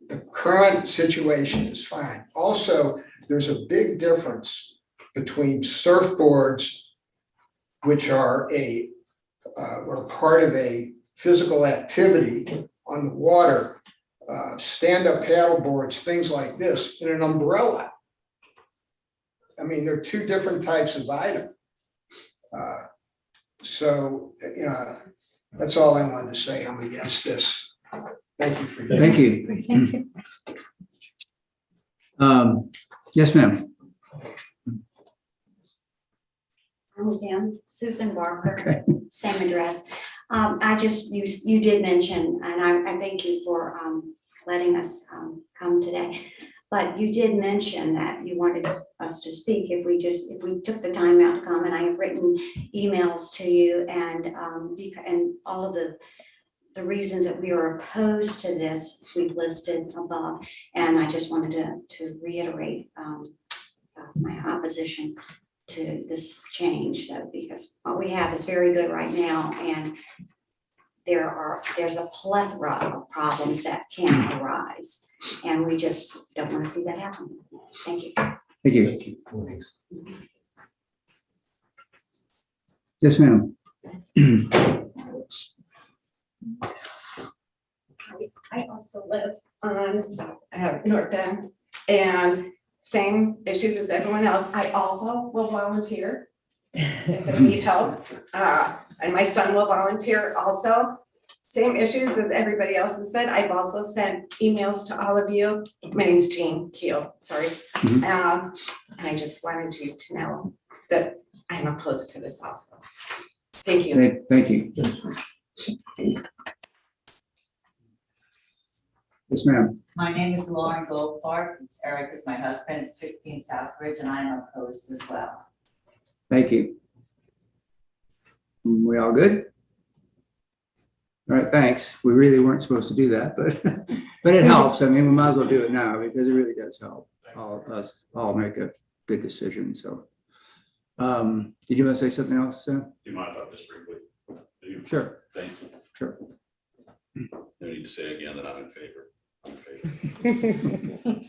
Speaker 11: The current situation is fine. Also, there's a big difference between surfboards, which are or part of a physical activity on the water, stand-up paddle boards, things like this, and an umbrella. I mean, they're two different types of item. So, you know, that's all I wanted to say. I'm against this. Thank you for your.
Speaker 2: Thank you. Yes, ma'am.
Speaker 12: Again, Susan Barker,
Speaker 2: Okay.
Speaker 12: same address. You did mention, and I thank you for letting us come today. But you did mention that you wanted us to speak if we took the time out to come, and I have written emails to you and all of the reasons that we are opposed to this, we've listed above. And I just wanted to reiterate my opposition to this change, because what we have is very good right now, and there's a plethora of problems that can arise, and we just don't want to see that happen. Thank you.
Speaker 2: Thank you. Yes, ma'am.
Speaker 13: I also live on North End, and same issues as everyone else. I also will volunteer if I need help. And my son will volunteer also. Same issues as everybody else has said. I've also sent emails to all of you. My name's Jean Keel, sorry.
Speaker 2: Mhm.
Speaker 13: And I just wanted you to know that I'm opposed to this also. Thank you.
Speaker 2: Thank you. Yes, ma'am.
Speaker 14: My name is Lauren Goldfarb. Eric is my husband at 16 Southbridge, and I am opposed as well.
Speaker 2: Thank you. We all good? All right, thanks. We really weren't supposed to do that, but it helps. I mean, we might as well do it now because it really does help all of us all make a good decision. So, did you want to say something else, Sam?
Speaker 9: Do you mind if I just briefly? Do?
Speaker 2: Sure.
Speaker 9: Thank you.
Speaker 2: Sure.
Speaker 9: No need to say again that I'm in favor. I'm in favor.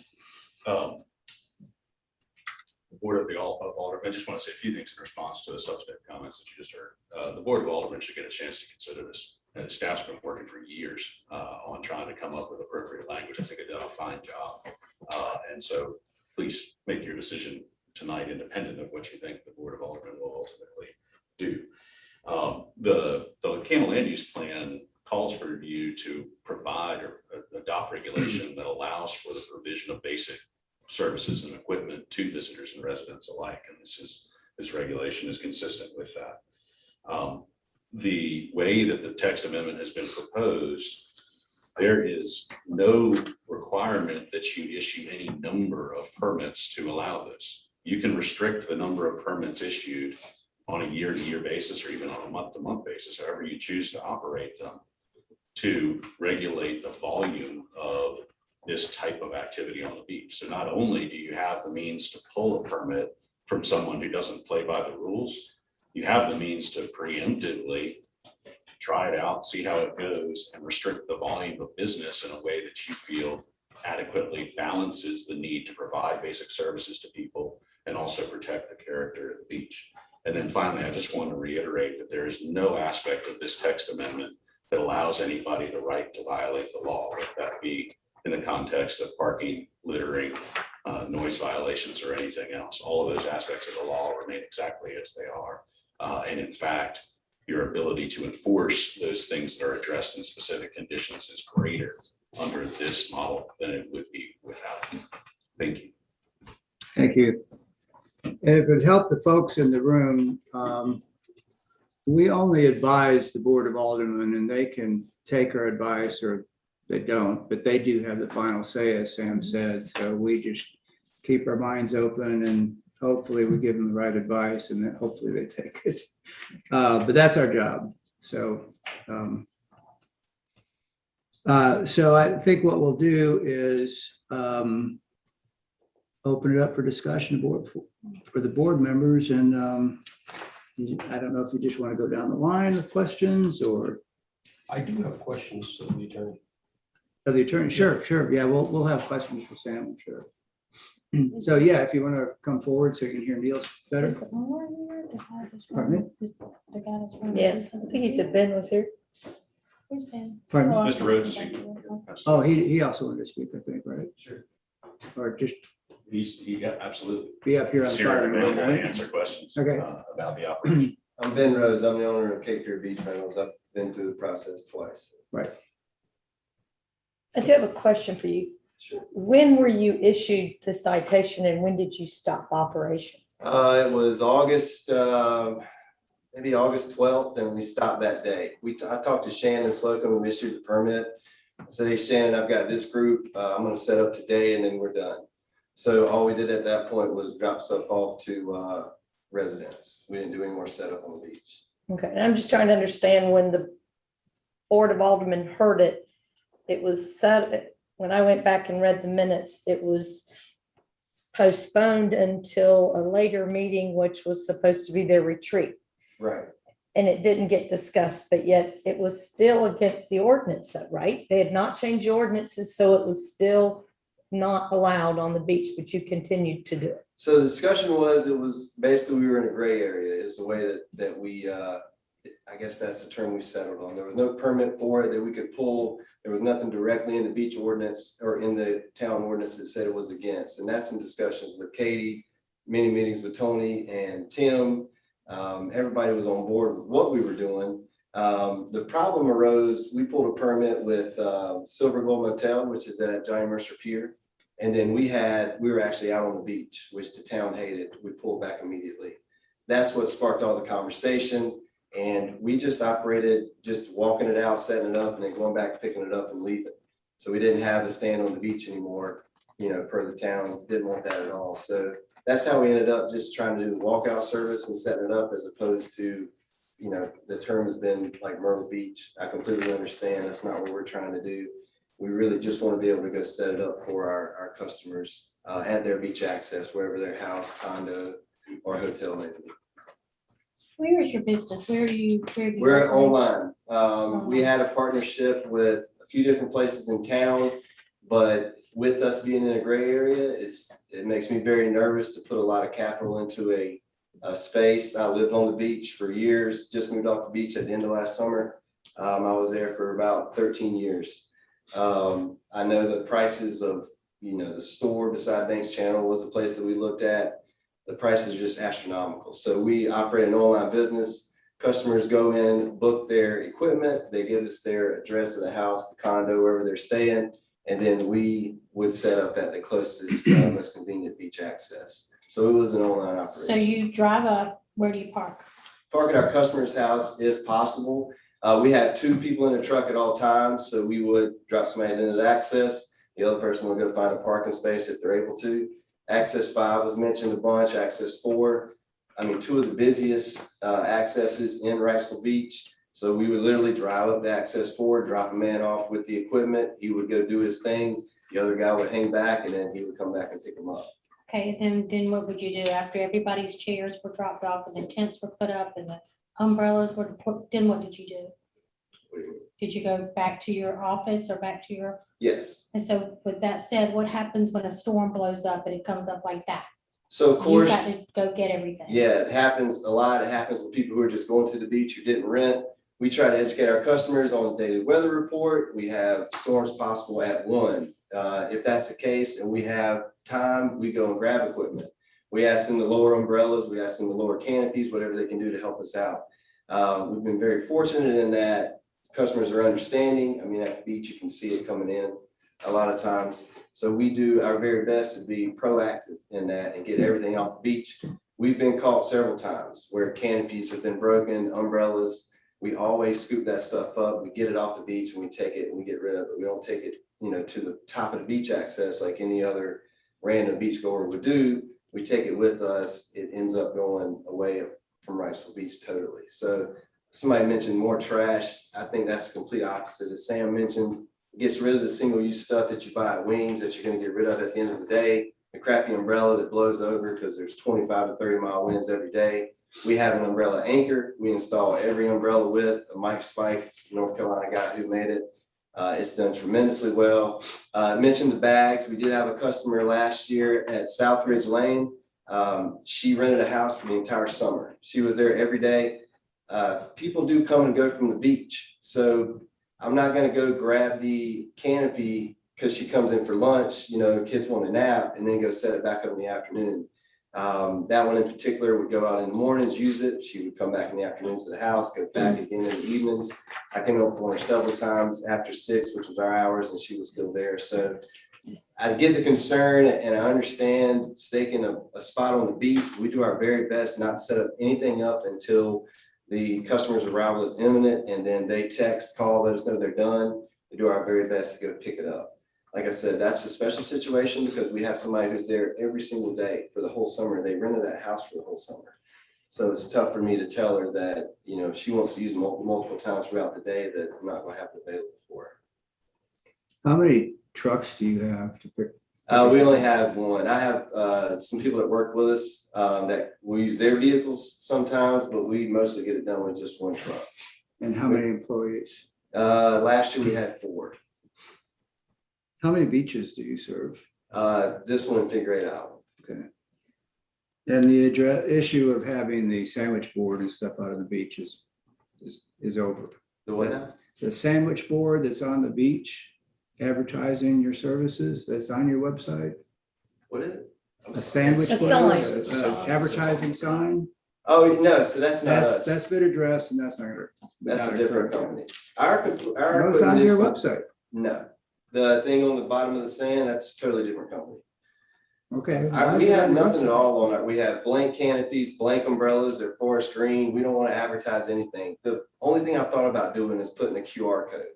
Speaker 9: The Board of Aldermen, I just want to say a few things in response to the substantive comments that you just heard. The Board of Aldermen should get a chance to consider this. And the staff's been working for years on trying to come up with appropriate language. I think they've done a fine job. And so please make your decision tonight independent of what you think the Board of Aldermen will ultimately do. The Campbell Land Use Plan calls for you to provide or adopt regulation that allows for the provision of basic services and equipment to visitors and residents alike. And this regulation is consistent with that. the way that the text amendment has been proposed, there is no requirement that you issue any number of permits to allow this. You can restrict the number of permits issued on a year-to-year basis or even on a month-to-month basis, however you choose to operate them, to regulate the volume of this type of activity on the beach. So not only do you have the means to pull a permit from someone who doesn't play by the rules, you have the means to preemptively try it out, see how it goes, and restrict the volume of business in a way that you feel adequately balances the need to provide basic services to people and also protect the character of the beach. And then finally, I just want to reiterate that there is no aspect of this text amendment that allows anybody the right to violate the law, whether that be in the context of parking, littering, noise violations, or anything else. All of those aspects of the law remain exactly as they are. And in fact, your ability to enforce those things that are addressed in specific conditions is greater under this model than it would be without it. Thank you.
Speaker 2: Thank you. And if it helped the folks in the room, we only advise the Board of Aldermen, and they can take our advice or they don't, but they do have the final say, as Sam said. So we just keep our minds open and hopefully we give them the right advice and then hopefully they take it. But that's our job. So, so I think what we'll do is open it up for discussion for the board members. And I don't know if you just want to go down the line with questions or.
Speaker 7: I do have questions of the attorney.
Speaker 2: Of the attorney, sure, sure. Yeah, we'll have questions for Sam, I'm sure. So yeah, if you want to come forward so you can hear Neil's better.
Speaker 4: Is the owner here? The guy that's
Speaker 2: Pardon me?
Speaker 4: running- is the guy that's running
Speaker 1: Yes, I
Speaker 4: business
Speaker 1: think he
Speaker 4: is
Speaker 1: said Ben was here.
Speaker 4: Where's Ben?
Speaker 2: Pardon me?
Speaker 4: Oh, I
Speaker 9: Mr.
Speaker 4: thought
Speaker 9: Rhodes is
Speaker 4: somebody
Speaker 9: here.
Speaker 4: else.
Speaker 2: Oh, he also wanted to speak, I think, right?
Speaker 9: Sure.
Speaker 2: Or just
Speaker 9: Yeah, absolutely.
Speaker 2: be up here on
Speaker 9: He's here
Speaker 2: fire.
Speaker 9: and available to answer questions
Speaker 2: Okay.
Speaker 9: about the operation.
Speaker 15: I'm Ben Rose. I'm the owner of Cape Fear Beach Rentals. I've been through the process twice.
Speaker 2: Right.
Speaker 1: I do have a question for you.
Speaker 15: Sure.
Speaker 1: When were you issued the citation and when did you stop operations?
Speaker 15: It was August, maybe August 12th, and we stopped that day. I talked to Shannon Slocum, who issued the permit. I said, hey, Shannon, I've got this group. I'm going to set up today and then we're done. So all we did at that point was drop stuff off to residents. We didn't do any more setup on the beach.
Speaker 1: Okay, and I'm just trying to understand when the Board of Aldermen heard it, it was set, when I went back and read the minutes, it was postponed until a later meeting, which was supposed to be their retreat.
Speaker 15: Right.
Speaker 1: And it didn't get discussed, but yet it was still against the ordinance, right? They had not changed the ordinances, so it was still not allowed on the beach, but you continued to do it.
Speaker 15: So the discussion was, it was basically, we were in a gray area is the way that we, I guess that's the term we settled on. There was no permit for it that we could pull. There was nothing directly in the beach ordinance or in the town ordinance that said it was against. And that's in discussions with Katie, many meetings with Tony and Tim. Everybody was on board with what we were doing. The problem arose, we pulled a permit with Silver Gold Motel, which is at Johnny Mercer Pier. And then we were actually out on the beach, which the town hated. We pulled back immediately. That's what sparked all the conversation. And we just operated, just walking it out, setting it up, and then going back, picking it up and leaving. So we didn't have to stand on the beach anymore, per the town, didn't want that at all. So that's how we ended up just trying to do the walkout service and setting it up as opposed to, the term has been like Myrtle Beach. I completely understand. That's not what we're trying to do. We really just want to be able to go set it up for our customers at their beach access, wherever their house, condo, or hotel may be.
Speaker 4: Where is your business? Where do you?
Speaker 15: We're
Speaker 4: operate?
Speaker 15: online. We had a partnership with a few different places in town, but with us being in a gray area, it makes me very nervous to put a lot of capital into a space. I lived on the beach for years, just moved off the beach at the end of last summer. I was there for about 13 years. I know the prices of, the store beside Banks Channel was a place that we looked at. The prices are just astronomical. So we operate an online business. Customers go in, book their equipment. They give us their address of the house, the condo, wherever they're staying. And then we would set up at the closest, most convenient beach access. So it was an online operation.
Speaker 4: So you drive up, where do you park?
Speaker 15: park at our customer's house if possible. We have 2 people in the truck at all times, so we would drop somebody into access. The other person will go find a parking space if they're able to. Access 5 was mentioned a bunch, access 4. I mean, 2 of the busiest accesses in Wrightsville Beach. So we would literally drive up to access 4, drop a man off with the equipment. He would go do his thing. The other guy would hang back and then he would come back and pick him up.
Speaker 4: Okay, and then what would you do after everybody's chairs were dropped off and the tents were put up and the umbrellas were put, then what did you do?
Speaker 15: What do you mean?
Speaker 4: Did you go back to your office or back to your,
Speaker 15: Yes.
Speaker 4: and so with that said, what happens when a storm blows up and it comes up like that?
Speaker 15: So of
Speaker 4: You
Speaker 15: course.
Speaker 4: got to go get everything.
Speaker 15: Yeah, it happens a lot. It happens with people who are just going to the beach who didn't rent. We try to educate our customers on the daily weather report. We have storms possible at 1. If that's the case and we have time, we go and grab equipment. We ask them to lower umbrellas, we ask them to lower canopies, whatever they can do to help us out. We've been very fortunate in that customers are understanding. I mean, at the beach, you can see it coming in a lot of times. So we do our very best to be proactive in that and get everything off the beach. We've been caught several times where canopies have been broken, umbrellas. We always scoop that stuff up. We get it off the beach and we take it and we get rid of it. We don't take it, to the top of the beach access like any other random beach goer would do. We take it with us. It ends up going away from Wrightsville Beach totally. So somebody mentioned more trash. I think that's the complete opposite. As Sam mentioned, it gets rid of the single-use stuff that you buy at Wings that you're going to get rid of at the end of the day. The crappy umbrella that blows over because there's 25 to 30 mile winds every day. We have an umbrella anchor. We install every umbrella with a Mike Spikes, North Carolina guy who made it. It's done tremendously well. I mentioned the bags. We did have a customer last year at Southridge Lane. She rented a house for the entire summer. She was there every day. People do come and go from the beach. So I'm not going to go grab the canopy because she comes in for lunch, kids want a nap and then go set it back up in the afternoon. That one in particular would go out in the mornings, use it. She would come back in the afternoon to the house, go back again in the evenings. I came up on her several times after 6, which was our hours, and she was still there. So I get the concern and I understand staking a spot on the beach. We do our very best not to set up anything up until the customer's arrival is imminent, and then they text, call, let us know they're done. We do our very best to go pick it up. Like I said, that's a special situation because we have somebody who's there every single day for the whole summer. They rented that house for the whole summer. So it's tough for me to tell her that, if she wants to use multiple times throughout the day, that I'm not going to have it available for her.
Speaker 2: How many trucks do you have to pick?
Speaker 15: We only have one. I have some people that work with us that we use their vehicles sometimes, but we mostly get it done with just one truck.
Speaker 2: And how many employees?
Speaker 15: Last year we had 4.
Speaker 2: How many beaches do you serve?
Speaker 15: This one in Figure 8 Island.
Speaker 2: Okay. And the issue of having the sandwich board and stuff out on the beach is over.
Speaker 15: The what now?
Speaker 2: The sandwich board that's on the beach advertising your services, that's on your website?
Speaker 15: What is it?
Speaker 2: A sandwich
Speaker 1: A
Speaker 2: board,
Speaker 1: sign.
Speaker 2: advertising sign?
Speaker 15: Oh, no, so that's not us.
Speaker 2: That's bid address and that's not.
Speaker 15: That's
Speaker 2: not
Speaker 15: a different company. Our
Speaker 2: No, it's
Speaker 15: equipment
Speaker 2: on
Speaker 15: is
Speaker 2: your
Speaker 15: com-
Speaker 2: website.
Speaker 15: No, the thing on the bottom of the sand, that's a totally different company.
Speaker 2: Okay.
Speaker 15: We have nothing at all on it. We have blank canopies, blank umbrellas, they're forest green. We don't want to advertise anything. The only thing I've thought about doing is putting a QR code.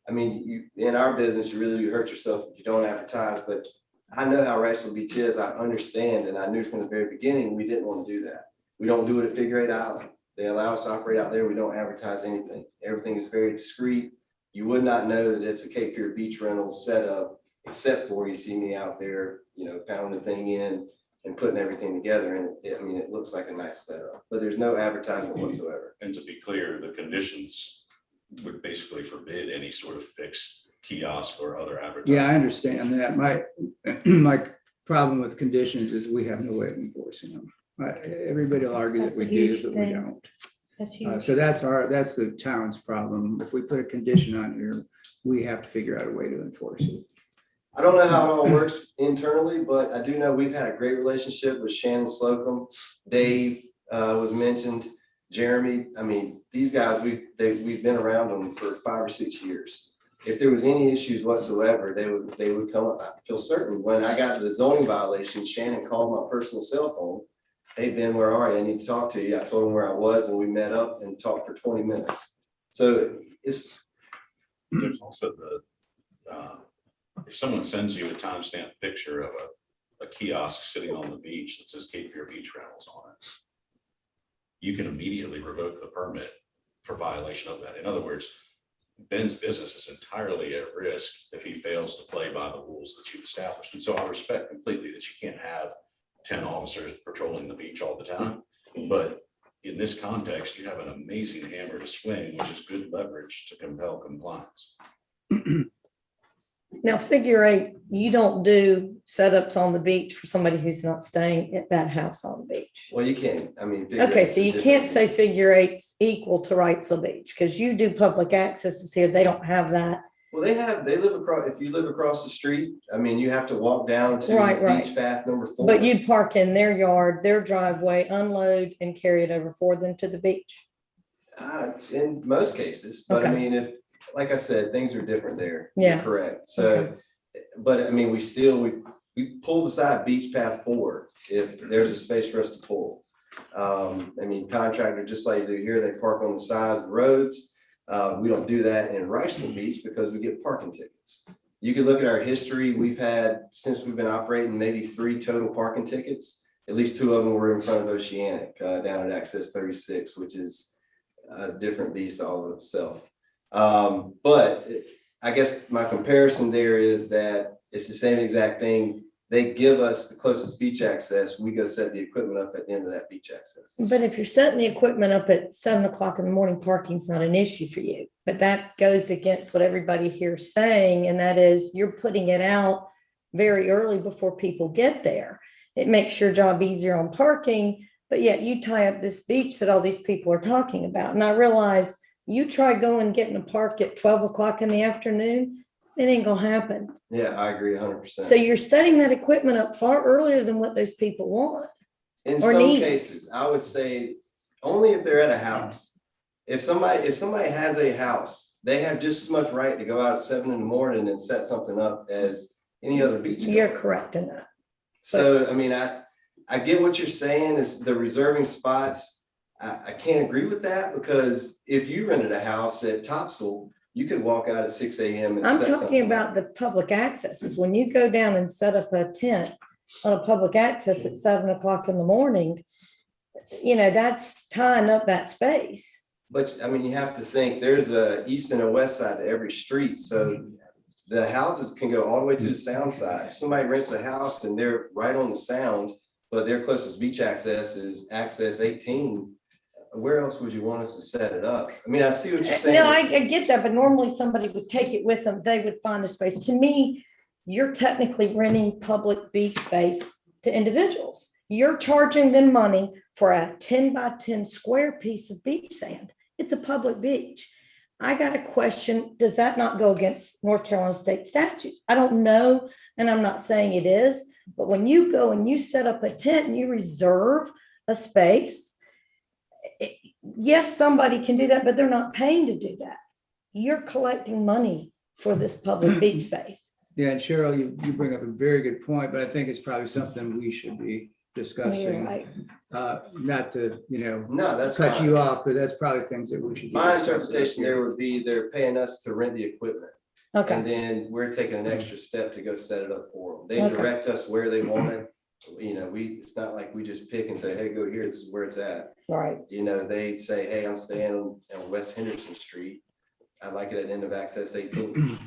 Speaker 15: I mean, in our business, you really do hurt yourself if you don't advertise, but I know how Wrightsville Beach is. I understand, and I knew from the very beginning, we didn't want to do that. We don't do it at Figure 8 Island. They allow us to operate out there. We don't advertise anything. Everything is very discreet. You would not know that it's a Cape Fear Beach rental setup, except for you see me out there, pounding the thing in and putting everything together. And it looks like a nice setup, but there's no advertisement whatsoever.
Speaker 9: And to be clear, the conditions would basically forbid any sort of fixed kiosk or other advertising.
Speaker 2: Yeah, I understand that. My problem with conditions is we have no way of enforcing them. Everybody will argue that
Speaker 4: That's
Speaker 2: we
Speaker 4: a
Speaker 2: do,
Speaker 4: huge
Speaker 2: but we
Speaker 4: thing.
Speaker 2: don't.
Speaker 4: That's huge.
Speaker 2: So that's the town's problem. If we put a condition on here, we have to figure out a way to enforce it.
Speaker 15: I don't know how it all works internally, but I do know we've had a great relationship with Shannon Slocum. Dave was mentioned, Jeremy. These guys, we've been around them for 5 or 6 years. If there was any issues whatsoever, they would come up. I feel certain when I got to the zoning violation, Shannon called my personal cell phone hey, Ben, where are you? I need to talk to you. I told him where I was and we met up and talked for 20 minutes. So it's,
Speaker 9: There's also if someone sends you a timestamp picture of a kiosk sitting on the beach that says Cape Fear Beach Rentals on it, you can immediately revoke the permit for violation of that. In other words, Ben's business is entirely at risk if he fails to play by the rules that you've established. And so I respect completely that you can't have 10 officers patrolling the beach all the time. But in this context, you have an amazing hammer to swing, which is good leverage to compel compliance.
Speaker 1: Now, figure 8, you don't do setups on the beach for somebody who's not staying at that house on the beach.
Speaker 15: well, you can't, I mean. figure
Speaker 1: Okay,
Speaker 15: eight's
Speaker 1: so
Speaker 15: a
Speaker 1: you
Speaker 15: different
Speaker 1: can't say
Speaker 15: beast.
Speaker 1: figure 8's equal to Wrightsville Beach, because you do public accesses here, they don't have that.
Speaker 15: Well, they live across, if you live across the street, I mean, you have to walk down to
Speaker 1: Right.
Speaker 15: beach path number 4.
Speaker 1: But you'd park in their yard, their driveway, unload and carry it over for them to the beach.
Speaker 15: In most cases, but I
Speaker 1: Okay.
Speaker 15: mean, if, like I said, things are different there. You're
Speaker 1: Yeah.
Speaker 15: correct. So, but I mean, we pull beside beach path 4 if there's a space for us to pull. I mean, contractor, just like they do here, they park on the side of the roads. We don't do that in Wrightsville Beach because we get parking tickets. You can look at our history. We've had, since we've been operating, maybe 3 total parking tickets. At least 2 of them were in front of Oceanic, down at Access 36, which is a different beast all of itself. But I guess my comparison there is that it's the same exact thing. They give us the closest beach access. We go set the equipment up at the end of that beach access.
Speaker 1: But if you're setting the equipment up at 7 o'clock in the morning, parking's not an issue for you. But that goes against what everybody here is saying, and that is you're putting it out very early before people get there. It makes your job easier on parking, but yet you tie up this beach that all these people are talking about. And I realize you try going, getting a park at 12 o'clock in the afternoon, it ain't gonna happen.
Speaker 15: Yeah, I agree 100%.
Speaker 1: So you're setting that equipment up far earlier than what those people want.
Speaker 15: In
Speaker 1: or
Speaker 15: some
Speaker 1: need.
Speaker 15: cases, I would say only if they're at a house. If somebody has a house, they have just as much right to go out at 7 in the morning and set something up as any other beach.
Speaker 1: You're
Speaker 15: goer.
Speaker 1: correct in that.
Speaker 15: So, I mean, I get what you're saying is the reserving spots. I can't agree with that because if you rented a house at Topsail, you could walk out at 6 a.m. and
Speaker 1: I'm
Speaker 15: set
Speaker 1: talking
Speaker 15: something
Speaker 1: about
Speaker 15: up.
Speaker 1: the public accesses. When you go down and set up a tent on a public access at 7 o'clock in the morning, you know, that's tying up that space.
Speaker 15: But I mean, you have to think there's a east and a west side to every street. So the houses can go all the way to the sound side. If somebody rents a house and they're right on the sound, but their closest beach access is access 18, where else would you want us to set it up? I mean, I see what you're saying.
Speaker 1: No, I get that, but normally somebody would take it with them. They would find a space. To me, you're technically renting public beach space to individuals. You're charging them money for a 10 by 10 square piece of beach sand. It's a public beach. I got a question, does that not go against North Carolina state statutes? I don't know, and I'm not saying it is, but when you go and you set up a tent and you reserve a space, yes, somebody can do that, but they're not paying to do that. You're collecting money for this public beach space.
Speaker 2: Yeah, and Cheryl, you bring up a very good point, but I think it's probably something we should be
Speaker 1: You're
Speaker 2: discussing.
Speaker 1: right.
Speaker 2: Not to,
Speaker 15: No, that's
Speaker 2: cut
Speaker 15: fine.
Speaker 2: you off, but that's probably things that we should. be
Speaker 15: My
Speaker 2: discussing.
Speaker 15: interpretation there would be they're paying us to rent the equipment.
Speaker 1: Okay,
Speaker 15: And then we're taking an extra step to go set it up for them. They
Speaker 1: Okay.
Speaker 15: direct us where they want it. You know, it's not like we just pick and say, hey, go here, this is where it's at.
Speaker 1: all right.
Speaker 15: You know, they say, hey, I'm staying on West Henderson Street. I like it at the end of access 18.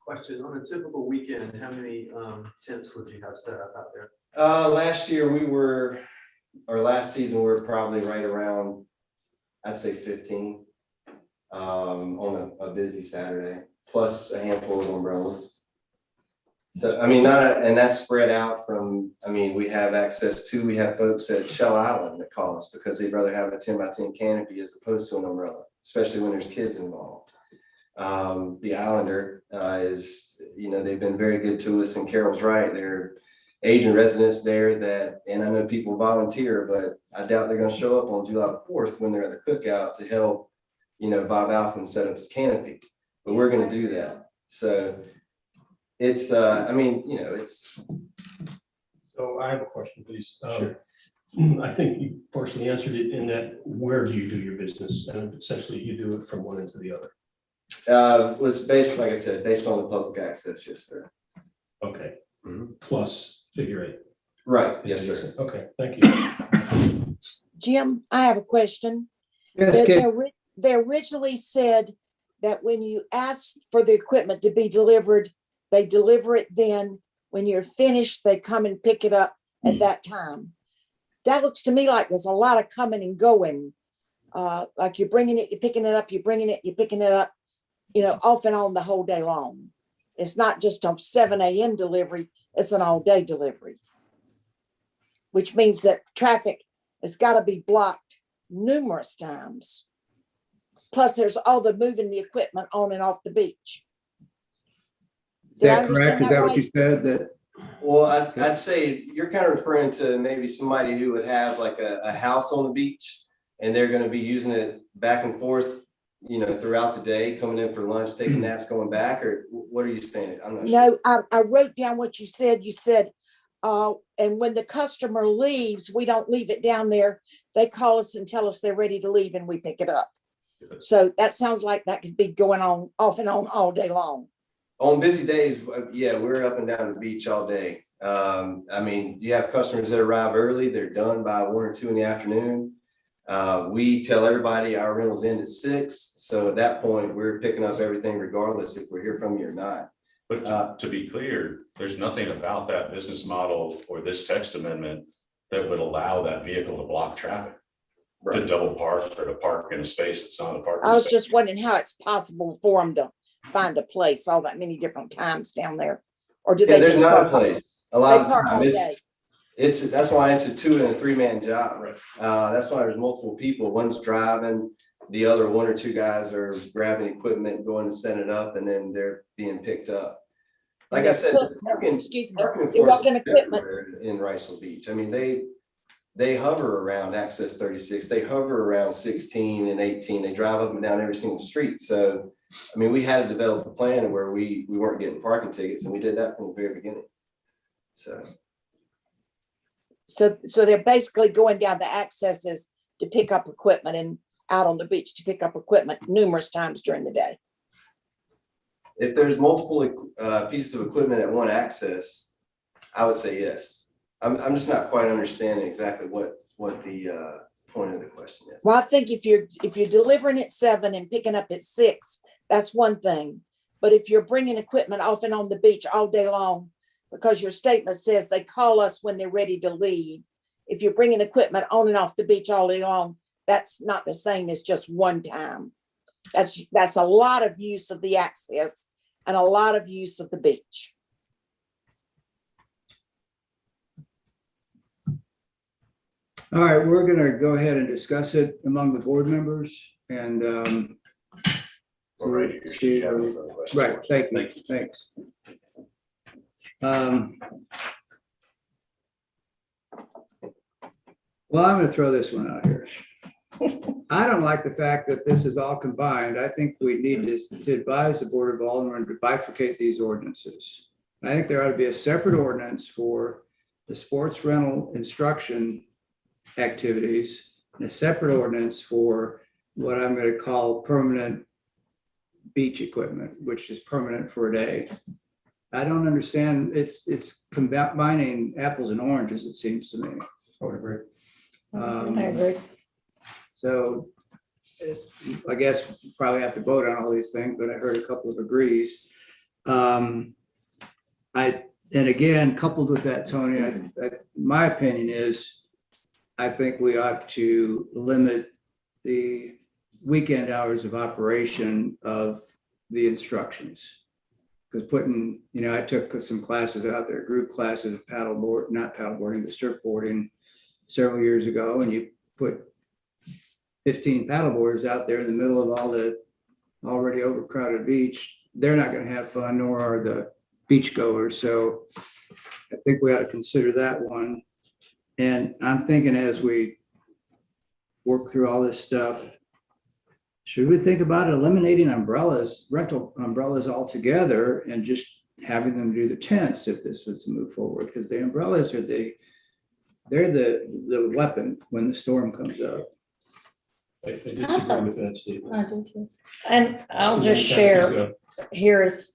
Speaker 5: Question, on a typical weekend, how many tents would you have set up out there?
Speaker 15: Last season, we were probably right around, I'd say 15. On a busy Saturday, plus a handful of umbrellas. So, I mean, and that's spread out from, I mean, we have we have folks at Shell Island that call us because they'd rather have a 10 by 10 canopy as opposed to an umbrella, especially when there's kids involved. The Islander is, you know, they've been very good to us, and Carol's right. They're agent residents there that, and I know people volunteer, but I doubt they're gonna show up on July 4th when they're at the cookout to help, you know, Bob Alphen set up his canopy, but we're gonna do that. So it's, I mean, you know, it's.
Speaker 7: Oh, I have a question, please.
Speaker 5: Sure.
Speaker 7: I think you partially answered it in that, where do you do your business? And essentially you do it from one end to the other.
Speaker 15: Was based, like I said, based on the public access, yes, sir.
Speaker 7: Okay.
Speaker 15: Mhm.
Speaker 7: Plus figure eight.
Speaker 15: Right, yes, sir.
Speaker 7: Okay, thank you.
Speaker 6: Jim, I have a question.
Speaker 2: Yes,
Speaker 6: They-
Speaker 2: Kate.
Speaker 6: They originally said that when you ask for the equipment to be delivered, they deliver it then. When you're finished, they come and pick it up at that time. That looks to me like there's a lot of coming and going. Like you're bringing it, you're picking it up, you're bringing it, you're picking it up, off and on the whole day long. It's not just a 7 a.m. delivery, it's an all day delivery. Which means that traffic has got to be blocked numerous times. Plus, there's all the moving the equipment on and off the beach.
Speaker 2: Is
Speaker 6: Did I
Speaker 2: that correct?
Speaker 6: understand
Speaker 2: Is that what
Speaker 6: right?
Speaker 2: you said? That,
Speaker 15: Well, I'd say you're kind of referring to maybe somebody who would have like a house on the beach and they're gonna be using it back and forth, throughout the day, coming in for lunch, taking naps, going back, or what are you saying? I'm not sure.
Speaker 6: No, I wrote down what you said. You said, and when the customer leaves, we don't leave it down there. They call us and tell us they're ready to leave and we pick it up. So that sounds like that could be going on off and on all day long.
Speaker 15: On busy days, yeah, we're up and down the beach all day. You have customers that arrive early, they're done by 1 or 2 in the afternoon. We tell everybody our rental's end at 6. So at that point, we're picking up everything regardless if we're here from you or not.
Speaker 9: But to be clear, there's nothing about that business model or this text amendment that would allow that vehicle to block traffic, to double park or to park in a space that's not a parking
Speaker 6: I was
Speaker 9: space.
Speaker 6: just wondering how it's possible for them to find a place all that many different times down there. Or do
Speaker 15: Yeah,
Speaker 6: they
Speaker 15: there's
Speaker 6: just
Speaker 15: not a
Speaker 6: park?
Speaker 15: place. A lot of
Speaker 6: They park
Speaker 15: time,
Speaker 6: all day.
Speaker 15: that's why it's a 2 and a 3-man job. That's why there's multiple people. One's driving, the other 1 or 2 guys are grabbing equipment, going to set it up, and then they're being picked up. Like I said,
Speaker 6: Excuse me,
Speaker 15: parking
Speaker 6: you're walking
Speaker 15: enforcement
Speaker 6: equipment.
Speaker 15: everywhere in Riceville Beach. I mean, they hover around Access 36, they hover around 16 and 18, they drive up and down every single street. So, we had to develop a plan where we weren't getting parking tickets, and we did that from the very beginning.
Speaker 6: So they're basically going down the accesses to pick up equipment and out on the beach to pick up equipment numerous times during the day.
Speaker 15: If there's multiple pieces of equipment at one access, I would say yes. I'm just not quite understanding exactly what the point of the question is.
Speaker 6: Well, I think if you're delivering at 7 and picking up at 6, that's one thing. But if you're bringing equipment off and on the beach all day long, because your statement says they call us when they're ready to leave. If you're bringing equipment on and off the beach all day long, that's not the same as just one time. That's a lot of use of the access and a lot of use of the beach.
Speaker 2: all right, we're gonna go ahead and discuss it among the board members and,
Speaker 9: All right, you should have any further questions.
Speaker 2: right, thank you, thanks. Well, I'm gonna throw this one out here. I don't like the fact that this is all combined. I think we need to advise the Board of Aldermen to bifurcate these ordinances. I think there ought to be a separate ordinance for the sports rental instruction activities, and a separate ordinance for what I'm gonna call permanent beach equipment, which is permanent for a day. I don't understand, it's combining apples and oranges, it seems to me.
Speaker 7: I would agree.
Speaker 1: I agree.
Speaker 2: So I guess we probably have to vote on all these things, but I heard a couple of agrees. And again, coupled with that, Tony, my opinion is, I think we ought to limit the weekend hours of operation of the instructions. Because I took some classes out there, group classes, not paddleboarding, but surfboarding several years ago, and you put 15 paddleboarders out there in the middle of all the already overcrowded beach, they're not going to have fun, nor are the beachgoers. So I think we ought to consider that one. And I'm thinking as we work through all this stuff, should we think about eliminating umbrellas, rental umbrellas altogether, and just having them do the tents if this was to move forward, because the umbrellas are they're the weapon when the storm comes up.
Speaker 7: I disagree with that statement.
Speaker 4: I do too.
Speaker 1: And I'll
Speaker 7: So
Speaker 1: just
Speaker 7: then
Speaker 1: share,
Speaker 7: that is,
Speaker 1: here is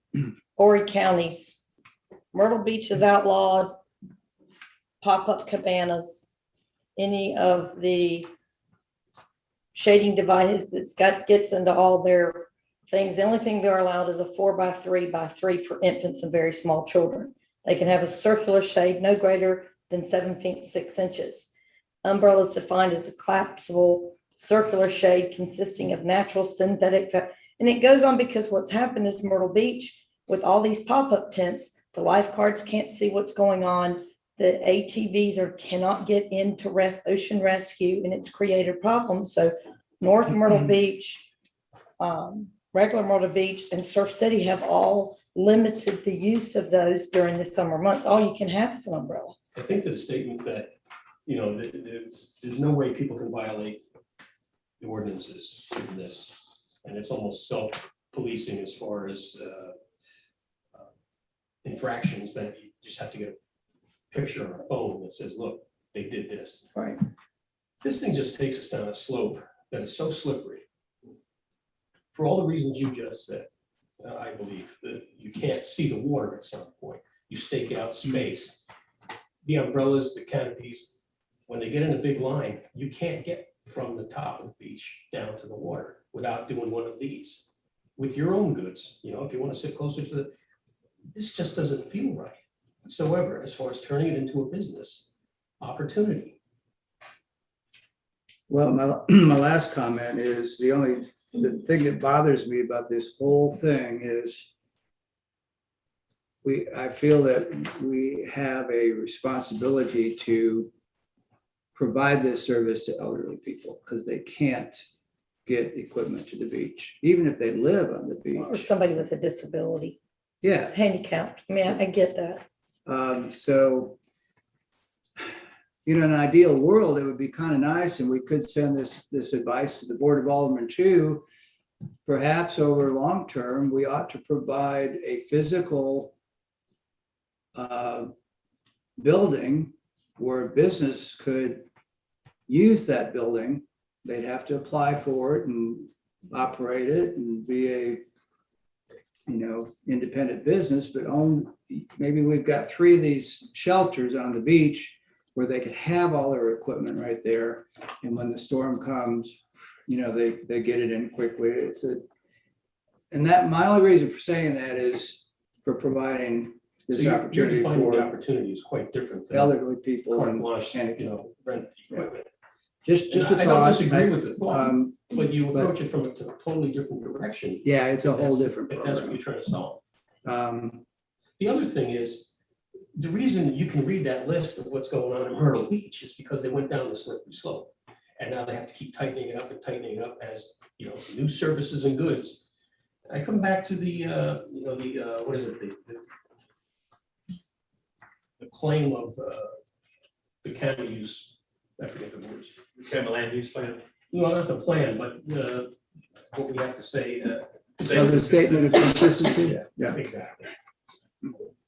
Speaker 1: Horry County's, Myrtle Beach is outlawed, pop-up cabanas, any of the shading devices gets into all their things. The only thing they're allowed is a 4x3x3 for infants and very small children. They can have a circular shade no greater than 7 feet 6 inches. Umbrella is defined as a collapsible circular shade consisting of natural synthetic, and it goes on because what's happened is Myrtle Beach with all these pop-up tents, the lifeguards can't see what's going on. The ATVs cannot get into ocean rescue, and it's created problems. So North Myrtle Beach, regular Myrtle Beach and Surf City have all limited the use of those during the summer months. All you can have is an umbrella.
Speaker 7: I think that the statement that, you know, there's no way people can violate the ordinances in this. And it's almost self-policing as far as infractions that you just have to get a picture on a phone that says, look, they did this.
Speaker 1: Right.
Speaker 7: This thing just takes us down a slope that is so slippery. For all the reasons you just said, I believe that you can't see the water at some point. You stake out space. The umbrellas, the canopies, when they get in a big line, you can't get from the top of the beach down to the water without doing one of these with your own goods. You know, if you want to sit closer to this just doesn't feel right whatsoever as far as turning it into a business opportunity.
Speaker 2: Well, my last comment is the thing that bothers me about this whole thing is I feel that we have a responsibility to provide this service to elderly people because they can't get equipment to the beach, even if they live on the
Speaker 1: Or
Speaker 2: beach.
Speaker 1: somebody with a disability,
Speaker 2: Yeah.
Speaker 1: handicapped. I mean, I get that.
Speaker 2: So, you know, in an ideal world, it would be kind of nice, and we could send this advice to the Board of Aldermen too. Perhaps over long term, we ought to provide a physical building where business could use that building. They'd have to apply for it and operate it and be a, independent business, but maybe we've got 3 of these shelters on the beach where they could have all their equipment right there. And when the storm comes, they get it in quickly. My only reason for saying that is for providing this
Speaker 7: So you're
Speaker 2: opportunity
Speaker 7: defining the
Speaker 2: for
Speaker 7: opportunity is quite different than
Speaker 2: elderly people
Speaker 7: carte
Speaker 2: and
Speaker 7: blanche,
Speaker 2: handicapped.
Speaker 7: rent equipment.
Speaker 2: Just a
Speaker 7: And I don't
Speaker 2: thought.
Speaker 7: disagree with the thought, but you
Speaker 2: but-
Speaker 7: approach it from a totally different direction.
Speaker 2: Yeah, it's a
Speaker 7: if
Speaker 2: whole
Speaker 7: that's-
Speaker 2: different
Speaker 7: If that's what
Speaker 2: program.
Speaker 7: you're trying to solve.
Speaker 2: Um,
Speaker 7: The other thing is, the reason you can read that list of what's going on in Myrtle Beach is because they went down the slippery slope. And now they have to keep tightening it up and tightening it up as, new services and goods. I come back to the, what is it, the claim of the county use, I forget the words.
Speaker 5: County land use plan.
Speaker 7: No, not the plan, but what we have to say.
Speaker 2: So the statement of consistency? Yeah.
Speaker 7: Exactly.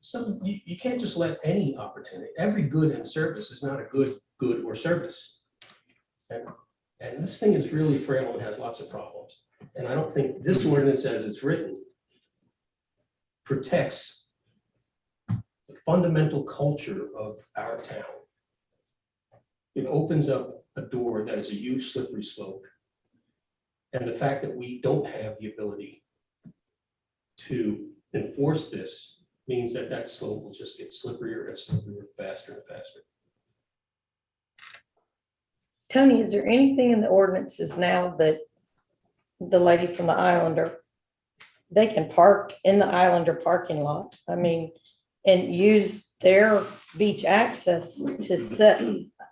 Speaker 7: So you can't just let any opportunity, every good and service is not a good or service. And this thing is really frail and has lots of problems. And I don't think this ordinance as it's written protects the fundamental culture of our town. It opens up a door that is a huge slippery slope. And the fact that we don't have the ability to enforce this means that slope will just get slipperier and slipperier, faster and faster.
Speaker 1: Tony, is there anything in the ordinances now that the lady from the Islander, they can park in the Islander parking lot? I mean, and use their beach access to set,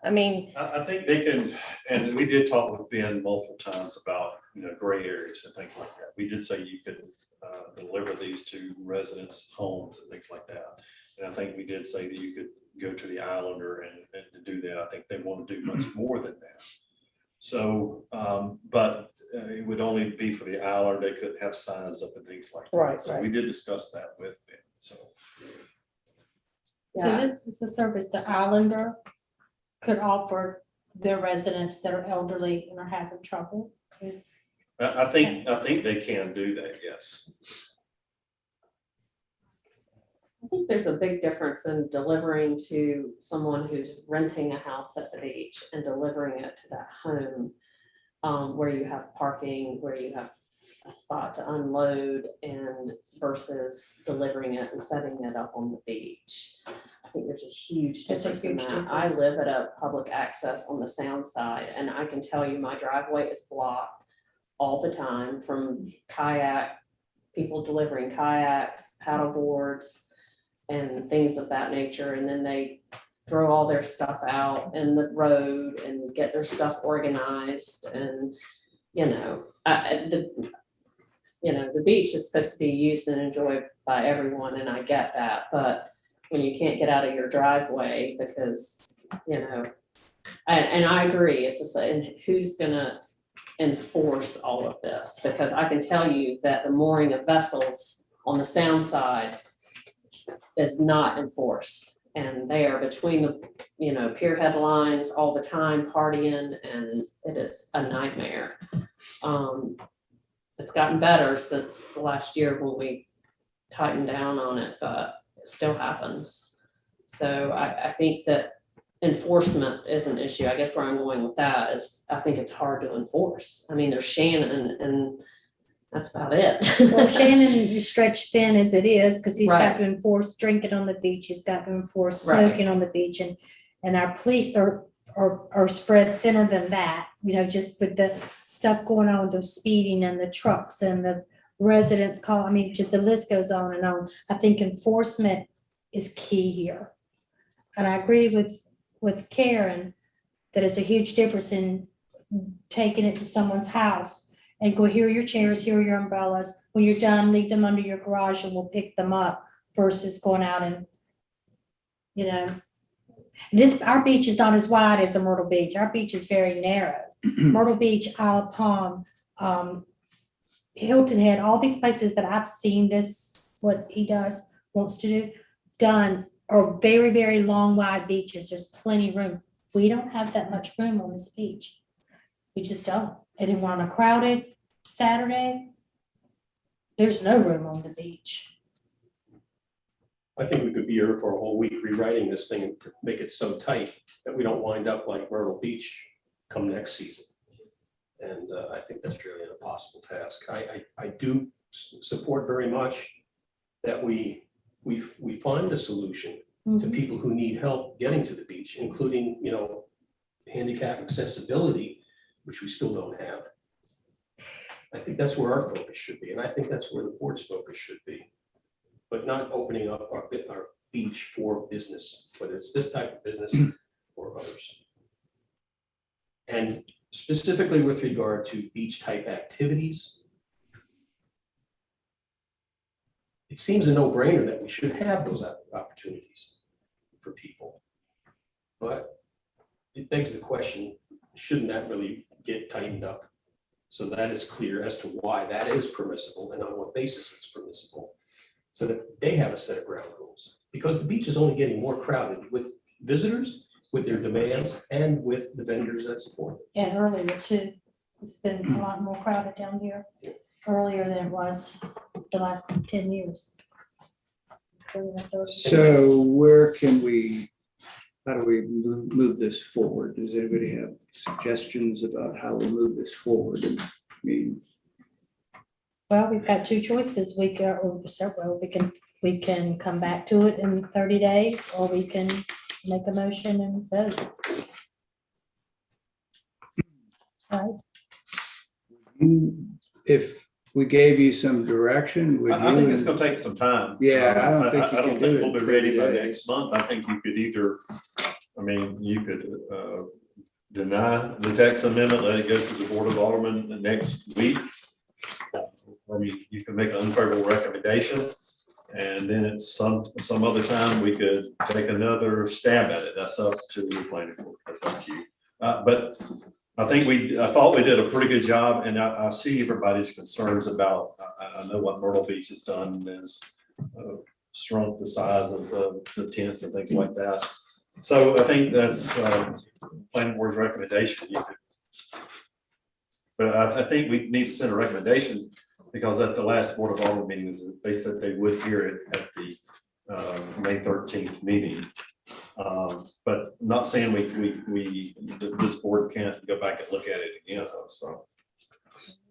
Speaker 5: I think they can, and we did talk with Ben multiple times about, gray areas and things like that. We did say you could deliver these to residents' homes and things like that. And I think we did say that you could go to the Islander and to do that. I think they want to do much more than that. So, but it would only be for the Islander. They could have signs up and things like that.
Speaker 1: Right,
Speaker 5: So
Speaker 1: right.
Speaker 5: we did discuss that with Ben.
Speaker 7: So.
Speaker 4: So this is the service the Islander could offer their residents that are elderly and are having trouble is.
Speaker 5: I think they can do that, yes.
Speaker 8: I think there's a big difference in delivering to someone who's renting a house at the beach and delivering it to that home where you have parking, where you have a spot to unload and versus delivering it and setting it up on the beach. I think there's a huge
Speaker 4: There's a
Speaker 8: difference in
Speaker 4: huge
Speaker 8: that. I
Speaker 4: difference.
Speaker 8: live at a public access on the sound side and I can tell you my driveway is blocked all the time from people delivering kayaks, paddle boards, and things of that nature. And then they throw all their stuff out in the road and get their stuff organized. And, the beach is supposed to be used and enjoyed by everyone, and I get that. But when you can't get out of your driveway because, and I agree, it's just, and who's gonna enforce all of this? Because I can tell you that the mooring of vessels on the sound side is not enforced. And they are between the, pier headlines all the time partying, and it is a nightmare. It's gotten better since the last year when we tightened down on it, but it still happens. So I think that enforcement is an issue. I guess where I'm going with that is I think it's hard to enforce. I mean, there's Shannon and that's about it.
Speaker 4: Well, Shannon is stretched thin as it is, because he's got
Speaker 8: Right.
Speaker 4: to enforce drinking on the beach, he's got to enforce
Speaker 8: Right.
Speaker 4: smoking on the beach, and our police are spread thinner than that, just with the stuff going on with the speeding and the trucks and the residents just the list goes on and on. I think enforcement is key here. And I agree with Karen that it's a huge difference in taking it to someone's house and go, here are your chairs, here are your umbrellas. When you're done, leave them under your garage and we'll pick them up versus going out and, our beach is not as wide as a Myrtle Beach. Our beach is very narrow. Myrtle Beach, Isle of Palm, Hilton Head, all these places that I've seen what he wants to do, done are very, very long, wide beaches. There's plenty of room. We don't have that much room on this beach. We just don't. And then on a crowded Saturday, there's no room on the beach.
Speaker 7: I think we could be here for a whole week rewriting this thing and to make it so tight that we don't wind up like Myrtle Beach come next season. And I think that's really an impossible task. I do support very much that we find a solution to people who need help getting to the beach, including, handicap accessibility, which we still don't have. I think that's where our focus should be, and I think that's where the board's focus should be. But not opening up our beach for business, whether it's this type of business or others. And specifically with regard to beach type activities, it seems a no-brainer that we should have those opportunities for people. But it begs the question, shouldn't that really get tightened up so that is clear as to why that is permissible and on what basis it's permissible, so that they have a set of ground rules? Because the beach is only getting more crowded with visitors, with their demands, and with the vendors that support it.
Speaker 4: And earlier too. It's been a lot more crowded down here earlier than it was the last 10 years.
Speaker 2: So how do we move this forward? Does anybody have suggestions about how we move this forward?
Speaker 4: Well, we've got two choices. We can come back to it in 30 days, or we can make a motion and vote. Right?
Speaker 2: If we gave you some direction, would
Speaker 5: I think
Speaker 2: you?
Speaker 5: it's gonna take some time.
Speaker 2: Yeah, I don't think you
Speaker 5: I
Speaker 2: can
Speaker 5: don't
Speaker 2: do
Speaker 5: think
Speaker 2: it
Speaker 5: we'll be
Speaker 2: in
Speaker 5: ready
Speaker 2: 30
Speaker 5: by
Speaker 2: days.
Speaker 5: next month. I think you could either, you could deny the tax amendment, let it go to the Board of Aldermen the next week. Or you can make an unfavorable recommendation, and then it's some other time we could take another stab at it. That's up to the planning board. That's up to you. But I thought we did a pretty good job, and I see everybody's concerns about, I know what Myrtle Beach has done is shrunk the size of the tents and things like that. So I think that's planning board's recommendation. You could- But I think we need to send a recommendation, because at the last Board of Alderman meetings, they said they would hear it at the May 13th meeting. But not saying this board can't go back and look at it again, so.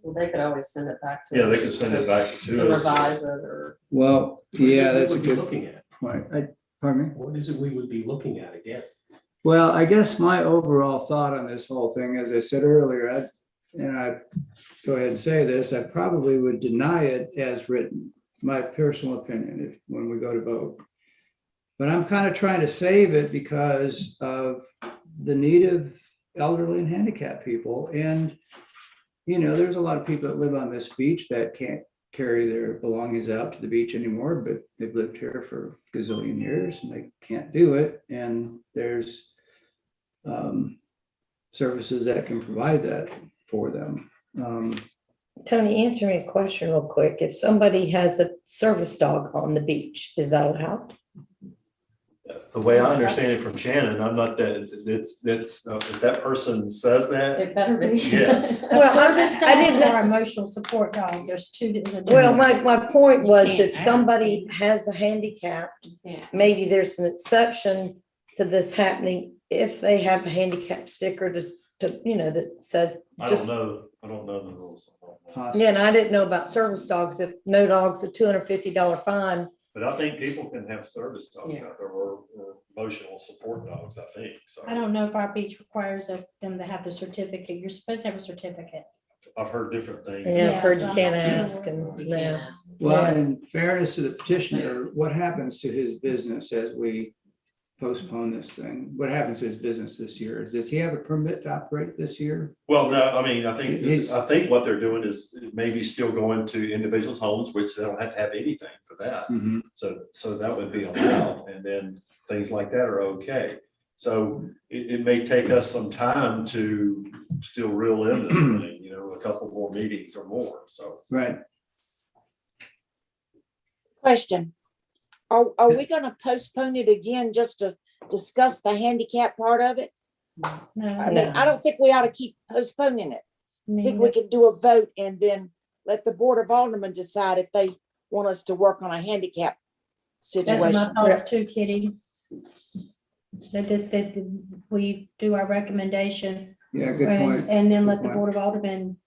Speaker 8: Well, they could always send it back to.
Speaker 5: Yeah, they
Speaker 8: us
Speaker 5: could send it back
Speaker 8: To
Speaker 5: to us.
Speaker 8: revise it or.
Speaker 2: Well,
Speaker 7: What is it
Speaker 2: yeah,
Speaker 7: we
Speaker 2: that's a
Speaker 7: would be
Speaker 2: good
Speaker 7: Looking at,
Speaker 2: point. Pardon me?
Speaker 7: what is it we would be looking at again?
Speaker 2: Well, I guess my overall thought on this whole thing, as I said earlier, I go ahead and say this, I probably would deny it as written, my personal opinion, when we go to vote. But I'm kind of trying to save it because of the need of elderly and handicapped people. And, you know, there's a lot of people that live on this beach that can't carry their belongings out to the beach anymore, but they've lived here for a gazillion years and they can't do it. And there's services that can provide that for them.
Speaker 1: Tony, answer me a question real quick. If somebody has a service dog on the beach, is that allowed?
Speaker 5: The way I understand it from Shannon, I'm not that, it's, if that person says that,
Speaker 8: It better be.
Speaker 5: yes.
Speaker 4: A
Speaker 1: Well,
Speaker 4: service
Speaker 1: I
Speaker 4: dog
Speaker 1: didn't-
Speaker 4: or emotional support dog, there's two. there's a
Speaker 1: Well,
Speaker 4: difference.
Speaker 1: my point
Speaker 4: You
Speaker 1: was
Speaker 4: can't
Speaker 1: if somebody has a handicap,
Speaker 8: Yeah.
Speaker 1: maybe there's an exception to this happening if they have a handicap sticker to, you know, that says.
Speaker 5: I
Speaker 1: just
Speaker 5: don't know the rules.
Speaker 1: Yeah, and I didn't know about service dogs. If no dog's a $250 fine.
Speaker 5: But I think people can have service dogs
Speaker 4: Yeah.
Speaker 5: out there, or emotional support dogs, I think, so.
Speaker 4: I don't know if our beach requires them to have the certificate. You're supposed to have a certificate.
Speaker 5: I've heard different things.
Speaker 1: Yeah, I've heard
Speaker 4: so
Speaker 1: you
Speaker 4: I'm
Speaker 1: can't
Speaker 4: not sure.
Speaker 1: ask and,
Speaker 8: You
Speaker 1: yeah.
Speaker 8: can't ask.
Speaker 2: Well,
Speaker 1: Yeah.
Speaker 2: in fairness to the petitioner, what happens to his business as we postpone this thing? What happens to his business this year? Does he have a permit to operate this year?
Speaker 5: Well, no, I mean,
Speaker 2: He's-
Speaker 5: I think what they're doing is maybe still going to individuals' homes, which they don't have to have anything for that.
Speaker 2: Mhm.
Speaker 5: So that would be allowed, and then things like that are okay. So it may take us some time to still reel in this thing, you know, a couple more meetings or more, so.
Speaker 2: Right.
Speaker 6: Question. Are we gonna postpone it again just to discuss the handicap part of it?
Speaker 4: No,
Speaker 6: I mean, I don't think we ought to keep postponing it. I think we can do a vote and then let the Board of Aldermen decide if they want us to work on a handicap
Speaker 4: That's my
Speaker 6: situation.
Speaker 4: thoughts too, Kitty. That we do our recommendation.
Speaker 2: Yeah, good point.
Speaker 4: And then let
Speaker 2: Good
Speaker 4: the
Speaker 2: point.
Speaker 4: Board of Aldermen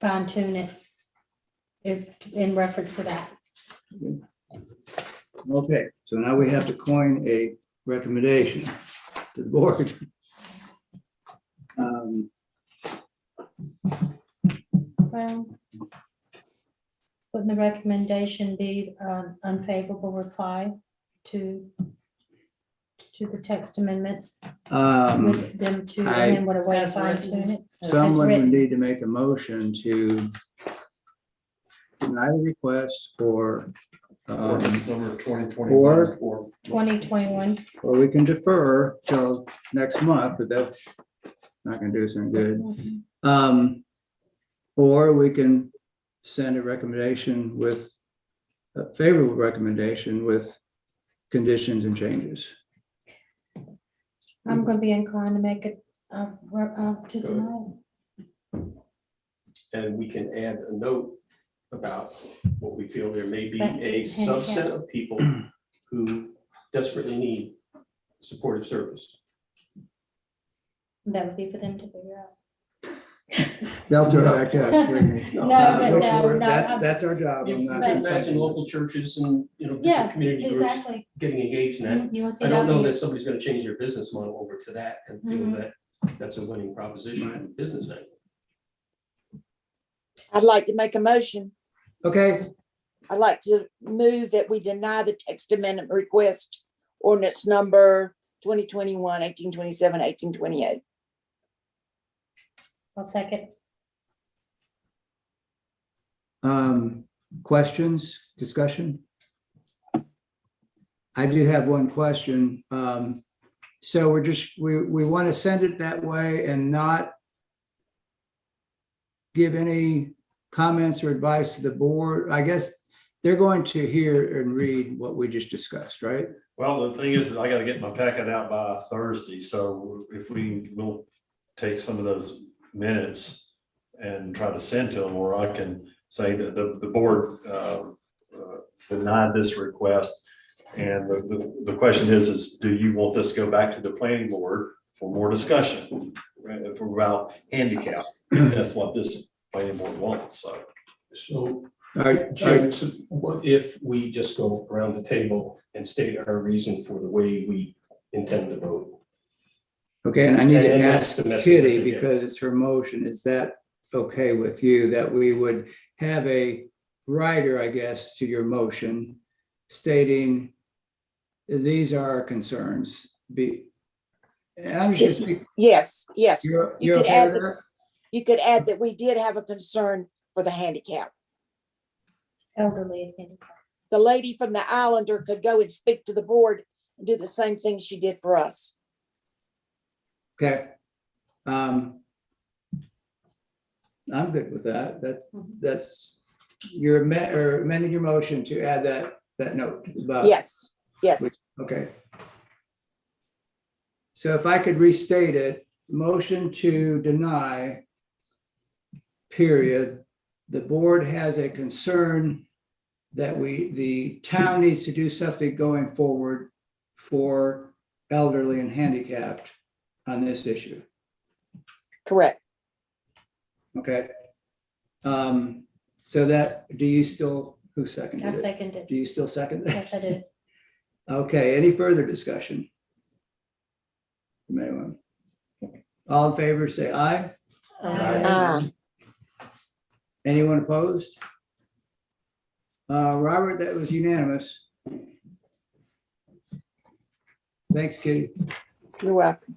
Speaker 4: fine tune it. If, in reference to that.
Speaker 2: Okay, so now we have to coin a recommendation to the board.
Speaker 4: Well, wouldn't the recommendation be unfavorable reply to the text amendment with them to, and then what a way to
Speaker 8: As
Speaker 4: fine
Speaker 8: written.
Speaker 4: tune it? As
Speaker 2: Someone would
Speaker 4: written.
Speaker 2: need to make a motion to deny the request for,
Speaker 5: Ordinance number 2021 or
Speaker 4: 2021.
Speaker 2: or we can defer till next month, but that's not gonna do us any good. Or we can send a recommendation with a favorable recommendation with conditions and changes.
Speaker 4: I'm gonna be inclined to make it to deny.
Speaker 7: And we can add a note about what we feel there may be
Speaker 4: But
Speaker 7: a
Speaker 4: handicap.
Speaker 7: subset of people who desperately need supportive service.
Speaker 4: That would be for them to figure out.
Speaker 2: They'll throw it back to us. Brittany.
Speaker 4: No, but
Speaker 2: Which
Speaker 4: no,
Speaker 2: we're-
Speaker 4: no,
Speaker 2: That's,
Speaker 4: I'm-
Speaker 2: that's our job.
Speaker 7: You
Speaker 2: I'm
Speaker 7: can
Speaker 2: not
Speaker 7: imagine
Speaker 2: complaining.
Speaker 7: local churches and, you know,
Speaker 4: Yeah,
Speaker 7: different community groups
Speaker 4: exactly.
Speaker 7: getting engaged in that.
Speaker 4: You wanna see
Speaker 7: I don't
Speaker 4: that?
Speaker 7: know that somebody's gonna change their business model over to that and feel
Speaker 4: Mhm.
Speaker 7: that that's a winning proposition from a business angle.
Speaker 6: I'd like to make a motion.
Speaker 2: Okay,
Speaker 6: I'd like to move that we deny the text amendment request, ordinance number 2021, 1827, 1828.
Speaker 4: I'll second.
Speaker 2: questions, discussion? I do have one question. So we want to send it that way and not give any comments or advice to the board. I guess they're going to hear and read what we just discussed, right?
Speaker 5: Well, the thing is, that I gotta get my packet out by Thursday, so if we'll take some of those minutes and try to send to them, or I can say that the board denied this request. And the question is do you want this to go back to the planning board for more discussion, right, for about handicap? That's what this planning board wants, so.
Speaker 7: So,
Speaker 2: I-
Speaker 7: Jim, so what if we just go around the table and state our reason for the way we intend to vote?
Speaker 2: Okay, and I need
Speaker 7: And
Speaker 2: to
Speaker 7: then
Speaker 2: ask
Speaker 7: that's the message
Speaker 2: Kitty,
Speaker 7: that they get.
Speaker 2: because it's her motion, is that okay with you, that we would have a writer, I guess, to your motion stating these are our concerns, and I'm just gonna speak.
Speaker 6: Yes, yes.
Speaker 2: You're
Speaker 6: You could
Speaker 2: okay
Speaker 6: add
Speaker 2: with
Speaker 6: that,
Speaker 2: that?
Speaker 6: you could add that we did have a concern for the handicap.
Speaker 4: Elderly and handicapped.
Speaker 6: The lady from the Islander could go and speak to the board and do the same thing she did for us.
Speaker 2: Okay. I'm good with that. That's, you're amending your motion to add that note about.
Speaker 6: Yes, yes.
Speaker 2: Okay. So if I could restate it, motion to deny, period. The board has a concern that the town needs to do something going forward for elderly and handicapped on this issue.
Speaker 6: Correct.
Speaker 2: Okay. So that, do you still, who seconded
Speaker 4: I
Speaker 2: it?
Speaker 4: seconded.
Speaker 2: Do you still second that?
Speaker 4: Yes, I did.
Speaker 2: Okay, any further discussion? From anyone? All in favor, say aye. Anyone opposed? Robert, that was unanimous. Thanks, Kitty.
Speaker 6: You're welcome.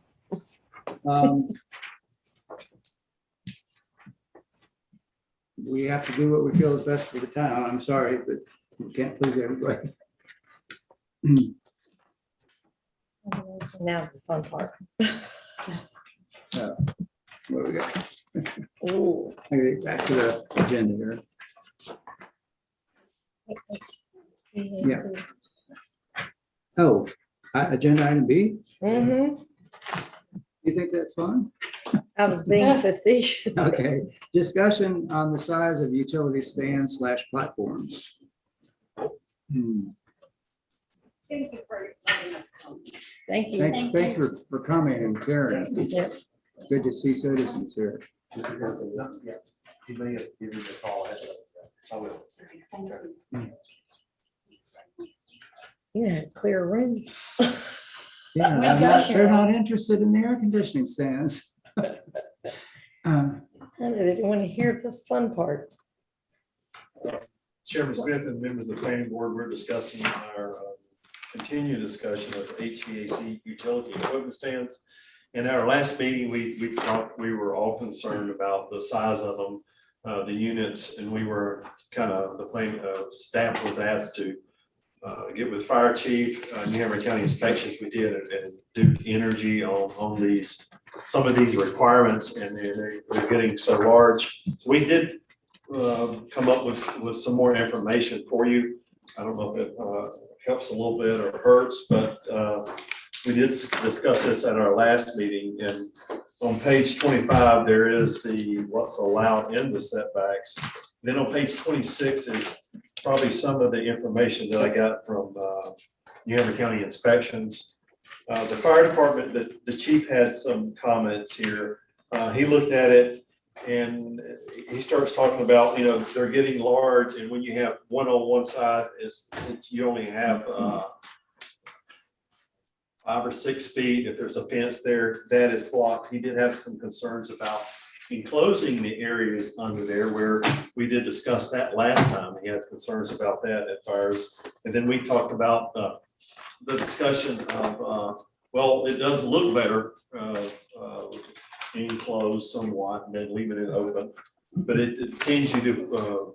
Speaker 2: We have to do what we feel is best for the town. I'm sorry, but we can't please everybody.
Speaker 1: Now the fun part.
Speaker 2: What do we got?
Speaker 1: Ooh.
Speaker 2: I gotta get back to the agenda here. Yeah. Oh, agenda item B?
Speaker 1: Mm-hmm.
Speaker 2: You think that's fun?
Speaker 1: I was being facetious.
Speaker 2: Okay, discussion on the size of utility stands / platforms.
Speaker 12: Thank you for letting us come.
Speaker 1: Thank you.
Speaker 2: Thank you for coming and caring.
Speaker 1: Yep.
Speaker 2: Good to see citizens here.
Speaker 5: He may have given you a call. I will.
Speaker 1: You had a clear room.
Speaker 2: Yeah, they're not interested in the air conditioning stands.
Speaker 1: They didn't want to hear this fun part.
Speaker 5: Chairman Smith and members of the planning board, we're discussing our continued discussion of HVAC utility equipment stands. In our last meeting, we talked, we were all concerned about the size of them, the units, and we were the planning staff was asked to get with fire chief, New Hammer County Inspections. We did, and Duke Energy on these, some of these requirements, and they're getting so large. So we did come up with some more information for you. I don't know if it helps a little bit or hurts, but we did discuss this at our last meeting, and on page 25, there is what's allowed in the setbacks. Then on page 26 is probably some of the information that I got from New Hammer County Inspections. The fire department, the chief had some comments here. He looked at it and he starts talking about, they're getting large, and when you have one on one side, you only have 5 or 6 feet. If there's a fence there, that is blocked. He did have some concerns about enclosing the areas under there, where we did discuss that last time. He had concerns about that at fires. And then we talked about the discussion of, well, it does look better enclosed somewhat and then leaving it open, but it tends you to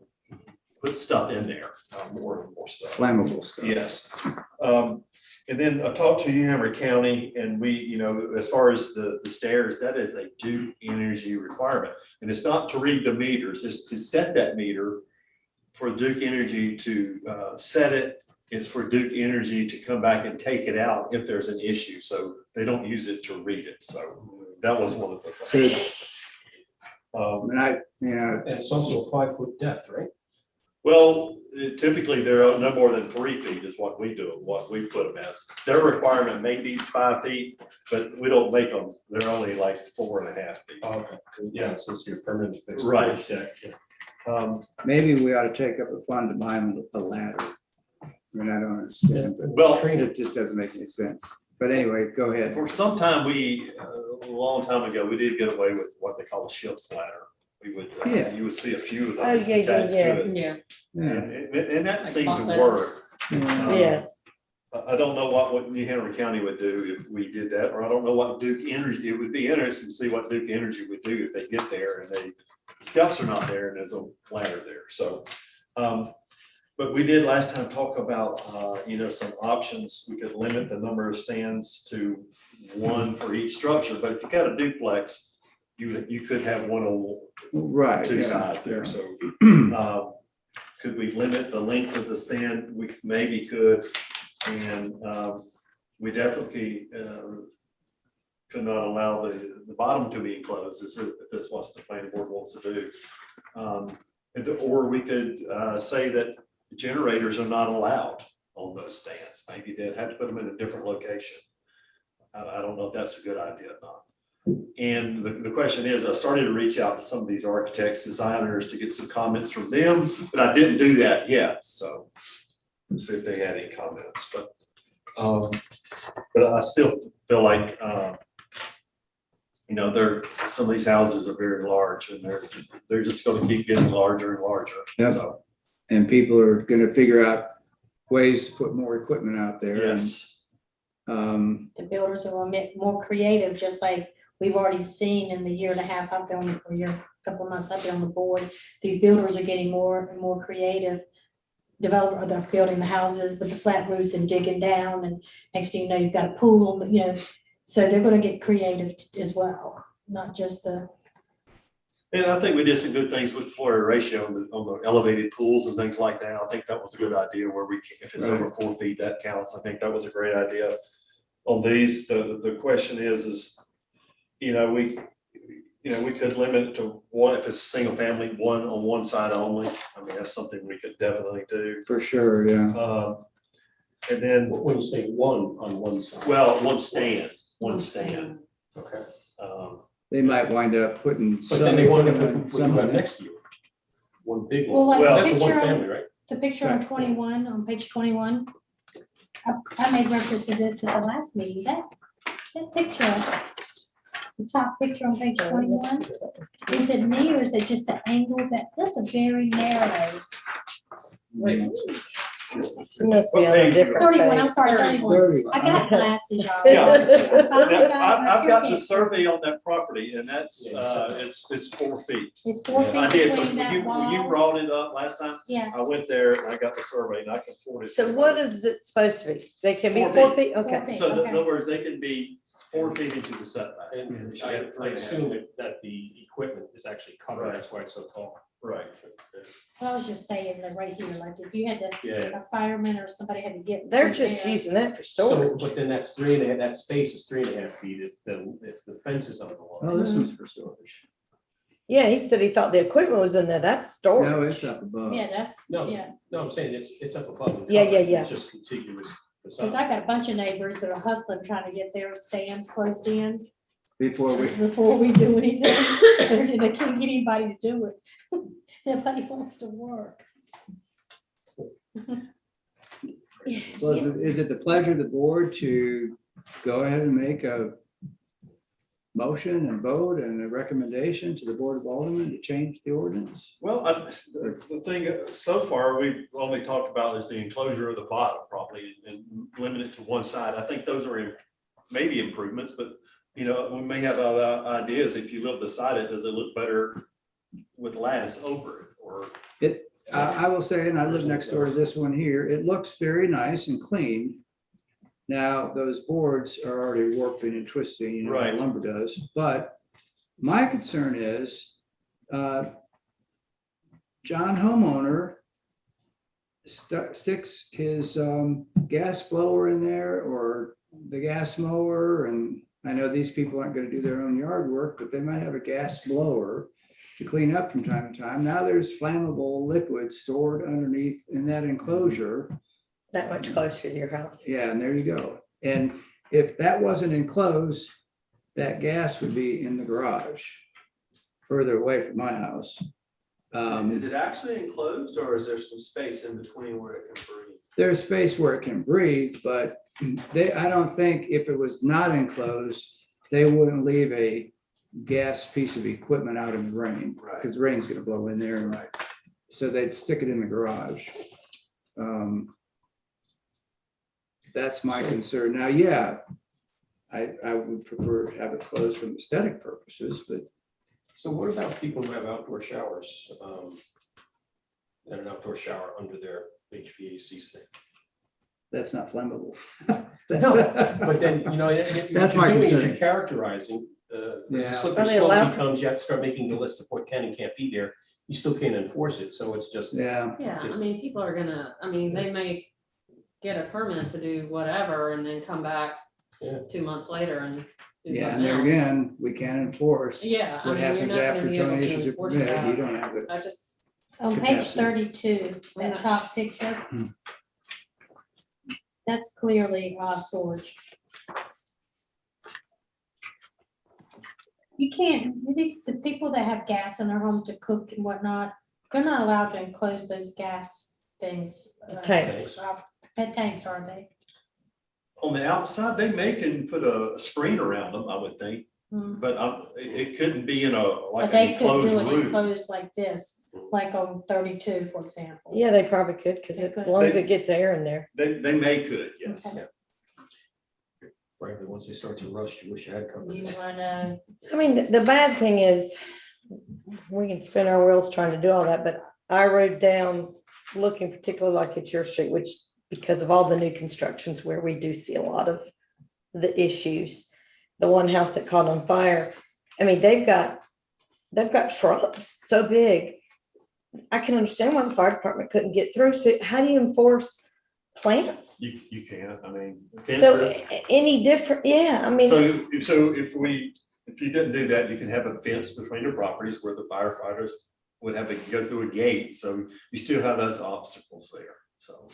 Speaker 5: put stuff in there, more and more stuff.
Speaker 2: Flammable stuff.
Speaker 5: Yes. And then I talked to New Hammer County, and we, as far as the stairs, that is a Duke Energy requirement. And it's not to read the meters, it's to set that meter for Duke Energy to set it. It's for Duke Energy to come back and take it out if there's an issue. So they don't use it to read it. So that was one of the things.
Speaker 2: And
Speaker 7: And it's also a 5-foot depth, right?
Speaker 5: Well, typically they're no more than 3 feet is what we do, what we put them as. Their requirement may be 5 feet, but we don't make them, they're only like 4.5 feet.
Speaker 7: Okay, yeah, so it's your permanent fixed.
Speaker 5: Right.
Speaker 7: deck, yeah.
Speaker 2: maybe we ought to take up a fund to buy them a ladder. I mean, I don't understand, but
Speaker 5: Well,
Speaker 2: it just doesn't make any sense. But anyway, go ahead.
Speaker 5: for some time, a long time ago, we did get away with what they call a ship's ladder. We would,
Speaker 2: Yeah.
Speaker 5: you would see a few of
Speaker 1: Oh,
Speaker 5: those
Speaker 1: yeah,
Speaker 5: attached
Speaker 1: yeah,
Speaker 5: to it.
Speaker 8: Yeah.
Speaker 2: Yeah.
Speaker 5: And that
Speaker 8: Like
Speaker 5: seemed
Speaker 8: bunk
Speaker 5: to
Speaker 8: beds.
Speaker 5: work.
Speaker 1: Yeah.
Speaker 5: I don't know what New Hanover County would do if we did that, or I don't know what Duke Energy, it would be interesting to see what Duke Energy would do if they get there and the steps are not there and there's a ladder there, so. But we did last time talk about, some options. We could limit the number of stands to 1 for each structure, but if you got a duplex, you could have one on
Speaker 2: Right.
Speaker 5: 2
Speaker 2: yeah,
Speaker 5: sides there,
Speaker 2: yeah.
Speaker 5: so. Could we limit the length of the stand? We maybe could, and we definitely could not allow the bottom to be enclosed, if this is what the planning board wants to do. Or we could say that generators are not allowed on those stands. Maybe they'd have to put them in a different location. I don't know if that's a good idea or not. And the question is, I started to reach out to some of these architects, designers to get some comments from them, but I didn't do that yet. So let's see if they had any comments, but I still feel like, some of these houses are very large and they're just going to keep getting larger and larger.
Speaker 2: Yep.
Speaker 5: So,
Speaker 2: And people are gonna figure out ways to put more equipment out there. and,
Speaker 5: yes.
Speaker 4: The builders are a bit more creative, just like we've already seen in the year and a half I've been, or year, couple of months I've been on the board. These builders are getting more and more creative. Developer, they're building the houses with the flat roofs and digging down, and next thing you know, you've got a pool, so they're gonna get creative as well, not just the.
Speaker 5: And I think we did some good things with Florida ratio on the elevated pools and things like that. I think that was a good idea where if it's over 4 feet, that counts. I think that was a great idea. On these, the question is, we could limit it to 1, if it's single family, 1 on one side only. I mean, that's something we could definitely do.
Speaker 2: For sure, yeah.
Speaker 5: And then,
Speaker 7: When you say 1 on one side.
Speaker 5: well, one stand.
Speaker 7: Okay.
Speaker 2: They might wind up putting.
Speaker 7: But then they want to
Speaker 2: some-
Speaker 7: put one next to you. One big
Speaker 4: Well,
Speaker 7: one.
Speaker 4: like
Speaker 5: the
Speaker 7: That's a
Speaker 4: picture
Speaker 7: one
Speaker 4: on-
Speaker 7: family, right?
Speaker 4: The picture on 21, on page 21. I made reference to this at the last meeting, that picture, the top picture on page 21, is it me or is it just the angle that's a very narrow?
Speaker 1: It must be on a different
Speaker 4: 31, I'm
Speaker 1: page.
Speaker 4: sorry, 31.
Speaker 2: 30.
Speaker 4: I got glasses, y'all.
Speaker 5: Yeah.
Speaker 4: I
Speaker 5: I've
Speaker 4: still
Speaker 5: got the
Speaker 4: can't-
Speaker 5: survey on that property and that's,
Speaker 7: Yeah.
Speaker 5: it's 4 feet.
Speaker 4: It's 4
Speaker 5: I
Speaker 4: feet
Speaker 5: did,
Speaker 4: between
Speaker 5: when you
Speaker 4: that wall.
Speaker 5: brought it up last time,
Speaker 4: Yeah,
Speaker 5: I went there and I got the survey and I can forward it. to
Speaker 1: So
Speaker 5: you.
Speaker 1: what is it supposed to be? They can be
Speaker 5: 4
Speaker 1: 4
Speaker 5: feet.
Speaker 1: feet? Okay.
Speaker 4: 4 feet.
Speaker 5: So in
Speaker 4: Okay.
Speaker 5: other words, they can be 4 feet into the setback.
Speaker 7: And
Speaker 5: She got it
Speaker 7: I
Speaker 5: 3.5.
Speaker 7: assume that the equipment is actually covered,
Speaker 5: Right.
Speaker 7: that's why it's so tall.
Speaker 5: Right.
Speaker 4: I was just saying that right here, like if you had
Speaker 7: Yeah.
Speaker 4: a fireman or somebody had to get.
Speaker 1: They're just using that for
Speaker 7: So,
Speaker 1: storage.
Speaker 7: but then that's 3.5, that space is 3.5 feet if the fence is on the wall.
Speaker 2: Oh, this one's for storage.
Speaker 1: Yeah, he said he thought the equipment was in there. That's
Speaker 2: No,
Speaker 1: storage.
Speaker 2: it's up above.
Speaker 4: Yeah, that's,
Speaker 7: No.
Speaker 4: yeah,
Speaker 7: No, I'm saying it's up above. and
Speaker 1: Yeah,
Speaker 7: covered,
Speaker 1: yeah.
Speaker 7: It's just contiguous.
Speaker 4: because I got a bunch of neighbors that are hustling, trying to get their stands closed in
Speaker 2: Before
Speaker 4: before we do anything. They can't get anybody to do it. Nobody wants to work.
Speaker 2: So is it the pleasure of the board to go ahead and make a motion and vote and a recommendation to the Board of Aldermen to change the ordinance?
Speaker 5: Well, the thing so far we've only talked about is the enclosure of the bottom probably and limit it to one side. I think those are maybe improvements, but we may have other ideas. If you live beside it, does it look better with lattice over it or?
Speaker 2: I will say, and I live next door to this one here, it looks very nice and clean. Now, those boards are already warping and twisting,
Speaker 5: Right.
Speaker 2: lumber does, but my concern is, John homeowner sticks his gas blower in there or the gas mower, and I know these people aren't gonna do their own yard work, but they might have a gas blower to clean up from time to time. Now there's flammable liquid stored underneath in that enclosure.
Speaker 1: That much closer to your house.
Speaker 2: Yeah, and there you go. And if that wasn't enclosed, that gas would be in the garage, further away from my house.
Speaker 5: Is it actually enclosed or is there some space in between where it can breathe?
Speaker 2: There's space where it can breathe, but I don't think if it was not enclosed, they wouldn't leave a gas piece of equipment out in the rain,
Speaker 5: Right.
Speaker 2: because the rain's gonna blow in there.
Speaker 5: Right.
Speaker 2: So they'd stick it in the garage. That's my concern. Now, yeah, I would prefer to have it closed for aesthetic purposes, but
Speaker 7: So what about people who have outdoor showers? And an outdoor shower under their HVAC thing?
Speaker 2: that's not flammable.
Speaker 7: No, but then, you know,
Speaker 2: That's my concern.
Speaker 7: You're characterizing, the
Speaker 2: Yeah.
Speaker 7: slippery
Speaker 1: Are they
Speaker 7: slope
Speaker 1: allowed-
Speaker 7: becomes, you have to start making the list of what can and can't be there. You still can't enforce it, so it's just.
Speaker 2: Yeah,
Speaker 8: Yeah, I
Speaker 7: Just-
Speaker 8: mean, people are gonna, I mean, they may get a permit to do whatever and then come back
Speaker 7: Yeah.
Speaker 8: 2 months later and do
Speaker 2: yeah, and
Speaker 8: something
Speaker 2: there
Speaker 8: else.
Speaker 2: again, we can't enforce.
Speaker 8: Yeah, I
Speaker 2: What
Speaker 8: mean, you're
Speaker 2: happens
Speaker 8: not
Speaker 2: after
Speaker 8: gonna be able
Speaker 2: Tony
Speaker 8: to
Speaker 2: issues a
Speaker 8: enforce
Speaker 2: permit, you
Speaker 8: that.
Speaker 2: don't have it.
Speaker 8: I just,
Speaker 4: On page
Speaker 2: Capacity.
Speaker 4: 32, that top picture. That's clearly storage. You can't, the people that have gas in their home to cook and whatnot, they're not allowed to enclose those gas things.
Speaker 1: Tanks.
Speaker 4: Pet tanks, are they?
Speaker 5: On the outside, they may can put a screen around them, I would think,
Speaker 4: Hmm.
Speaker 5: but it couldn't be in a, like
Speaker 4: But
Speaker 5: an
Speaker 4: they could
Speaker 5: enclosed
Speaker 4: do it
Speaker 5: room.
Speaker 4: enclosed like this, like on 32, for example.
Speaker 1: Yeah, they probably could, because
Speaker 4: They
Speaker 1: as
Speaker 4: could.
Speaker 1: long as it gets air in there.
Speaker 5: They may could, yes.
Speaker 4: Okay.
Speaker 7: Frankly, once they start to rust, you wish you had covered.
Speaker 4: You
Speaker 7: it.
Speaker 4: wanna,
Speaker 1: I mean, the bad thing is, we can spin our wheels trying to do all that, but I rode down looking particularly like at your street, which because of all the new constructions where we do see a lot of the issues. The one house that caught on fire, I mean, they've got shrubs so big. I can understand why the fire department couldn't get through. So how do you enforce plants?
Speaker 5: You can, I mean.
Speaker 1: So any different, yeah, I mean.
Speaker 5: So if you didn't do that, you can have a fence between your properties where the firefighters would have to go through a gate, so you still have those obstacles there, so.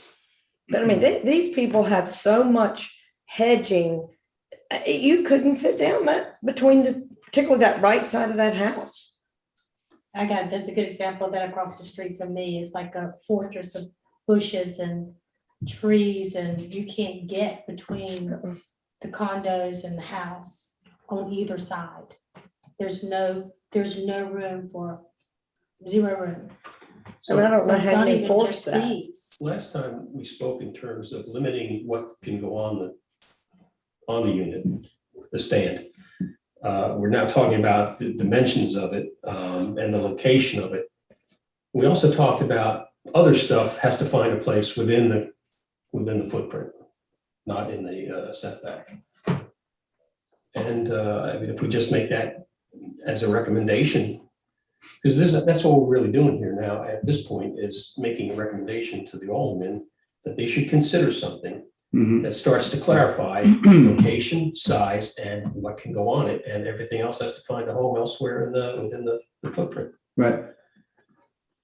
Speaker 1: But I mean, these people have so much hedging. You couldn't fit down that between particularly that right side of that house.
Speaker 4: there's a good example of that across the street from me. It's like a fortress of bushes and trees, and you can't get between the condos and the house on either side. There's no room for, zero room.
Speaker 1: And I don't
Speaker 4: So
Speaker 1: know
Speaker 4: it's
Speaker 1: how
Speaker 4: not
Speaker 1: you
Speaker 4: even
Speaker 1: enforce
Speaker 4: just
Speaker 1: that.
Speaker 4: these.
Speaker 7: Last time we spoke in terms of limiting what can go on the unit, the stand. We're now talking about the dimensions of it, and the location of it. We also talked about other stuff has to find a place within the footprint, not in the setback. And I mean, if we just make that as a recommendation, because that's what we're really doing here now at this point, is making a recommendation to the aldermen that they should consider something
Speaker 2: Mhm.
Speaker 7: that starts to clarify location, size, and what can go on it, and everything else has to find a home elsewhere within the footprint.
Speaker 2: Right.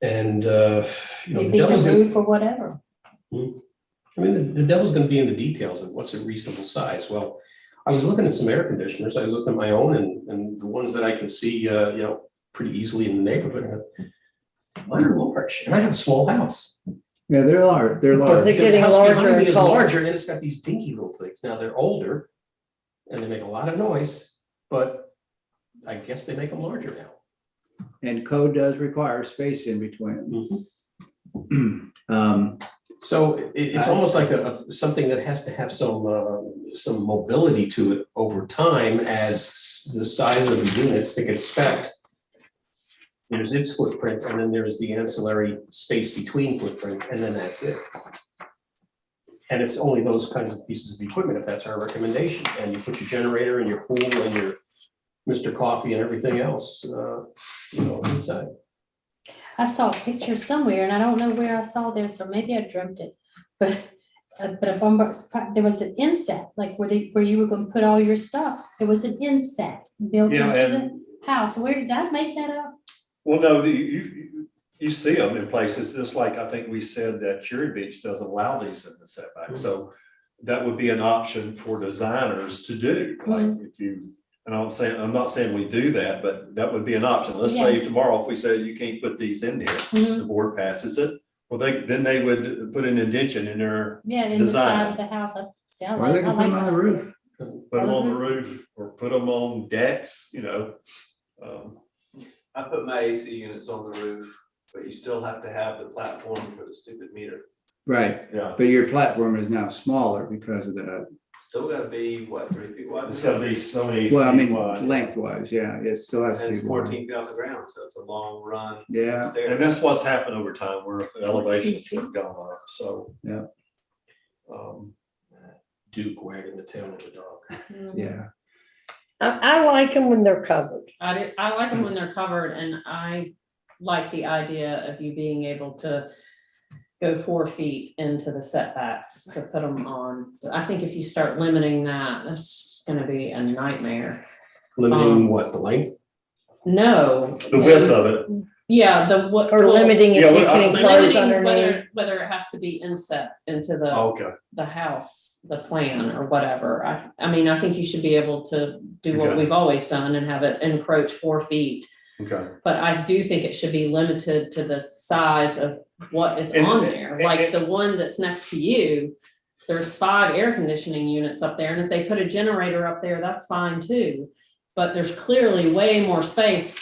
Speaker 7: And, you know, the
Speaker 4: Maybe
Speaker 7: devil's
Speaker 4: the
Speaker 7: gonna,
Speaker 4: roof or whatever.
Speaker 7: I mean, the devil's gonna be in the details of what's a reasonable size. Well, I was looking at some air conditioners, I was looking at my own and the ones that I can see, you know, pretty easily in the neighborhood. Mine are large, and I have a small house.
Speaker 2: Yeah, they're large. They're
Speaker 7: But
Speaker 2: large.
Speaker 1: They're getting
Speaker 7: the house behind
Speaker 1: larger
Speaker 7: me
Speaker 1: and
Speaker 7: is
Speaker 1: taller.
Speaker 7: larger, and it's got these dinky little things. Now, they're older, and they make a lot of noise, but I guess they make them larger now.
Speaker 2: And code does require space in between them.
Speaker 7: So it's almost like something that has to have some mobility to it over time as the size of the units that get spec'd. There's its footprint, and then there's the ancillary space between footprint, and then that's it. And it's only those kinds of pieces of equipment, if that's our recommendation, and you put your generator and your pool and your Mr. Coffee and everything else, you know, inside.
Speaker 4: I saw a picture somewhere and I don't know where I saw this, or maybe I dreamt it. But if I'm, there was an inset, like where you were gonna put all your stuff. There was an inset built
Speaker 5: Yeah,
Speaker 4: into
Speaker 5: and-
Speaker 4: the house. Where did I make that up?
Speaker 5: Well, no, you see them in places, just like I think we said that Cherry Beach doesn't allow these in the setback. So that would be an option for designers to do, like if you, and I'm not saying we do that, but that would be an option. Let's say tomorrow, if we say you can't put these in here, the board passes it. Well, then they would put an indention in their,
Speaker 4: Yeah, in the side of
Speaker 5: Design.
Speaker 4: the house. See, I
Speaker 2: Or they
Speaker 4: like- I
Speaker 2: can put them
Speaker 4: like
Speaker 2: on the
Speaker 4: that.
Speaker 2: roof.
Speaker 5: put them on the roof or put them on decks, you know.
Speaker 15: I put my AC units on the roof, but you still have to have the platform for the stupid meter.
Speaker 2: Right,
Speaker 5: Yeah,
Speaker 2: but your platform is now smaller because of that.
Speaker 15: Still gotta be, what, 3 feet wide?
Speaker 5: it's gotta be so many.
Speaker 2: Well, I
Speaker 5: feet
Speaker 2: mean,
Speaker 5: wide.
Speaker 2: lengthwise, yeah, it still has to
Speaker 15: And
Speaker 2: be.
Speaker 15: it's 14 feet off the ground, so it's a long run.
Speaker 2: Yeah.
Speaker 15: upstairs.
Speaker 5: And that's what's happened over time where the elevations have gone up, so.
Speaker 2: Yeah.
Speaker 7: Duke wagging the tail of the dog.
Speaker 2: Yeah.
Speaker 1: I like them when they're covered.
Speaker 8: I like them when they're covered, and I like the idea of you being able to go 4 feet into the setbacks to put them on. I think if you start limiting that, that's gonna be a nightmare.
Speaker 7: Limiting what, the length?
Speaker 8: No.
Speaker 5: The width of it,
Speaker 8: Yeah, the what.
Speaker 1: Or limiting if
Speaker 5: Yeah,
Speaker 1: you
Speaker 5: well,
Speaker 1: can
Speaker 5: I-
Speaker 1: enclose
Speaker 8: Limiting
Speaker 1: underneath.
Speaker 8: whether it has to be inset into the.
Speaker 5: okay,
Speaker 8: The house, the plan or whatever. I mean, I think you should be able to do what
Speaker 5: Okay.
Speaker 8: we've always done and have it encroach 4 feet.
Speaker 5: okay.
Speaker 8: But I do think it should be limited to the size of what is
Speaker 5: And-
Speaker 8: on there,
Speaker 5: and-
Speaker 8: like the one that's next to you. There's 5 air conditioning units up there, and if they put a generator up there, that's fine too. But there's clearly way more space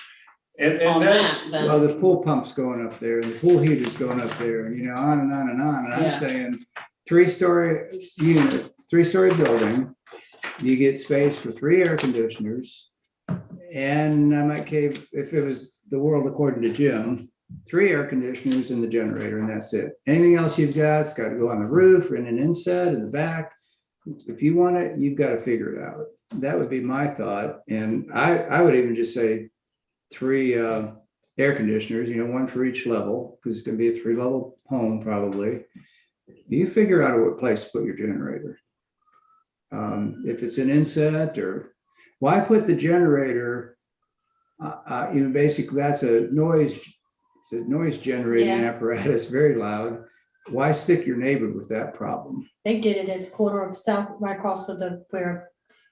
Speaker 5: And
Speaker 8: on
Speaker 5: that's,
Speaker 8: that
Speaker 2: Well,
Speaker 8: than,
Speaker 2: the pool pump's going up there, and the pool heater's going up there, and you know, on and on and on, and I'm
Speaker 8: Yeah.
Speaker 2: saying, 3-story unit, 3-story building, you get space for 3 air conditioners. And I might cave, if it was the world according to Jim, 3 air conditioners and the generator, and that's it. Anything else you've got, it's gotta go on the roof or in an inset in the back. If you want it, you've gotta figure it out. That would be my thought, and I would even just say 3 air conditioners, you know, 1 for each level, because it's gonna be a 3-level home probably. You figure out a place to put your generator. If it's an inset, or why put the generator? You know, basically that's it's a noise generating
Speaker 4: Yeah.
Speaker 2: apparatus, very loud. Why stick your neighbor with that problem?
Speaker 4: They did it at the corner of South, right across of where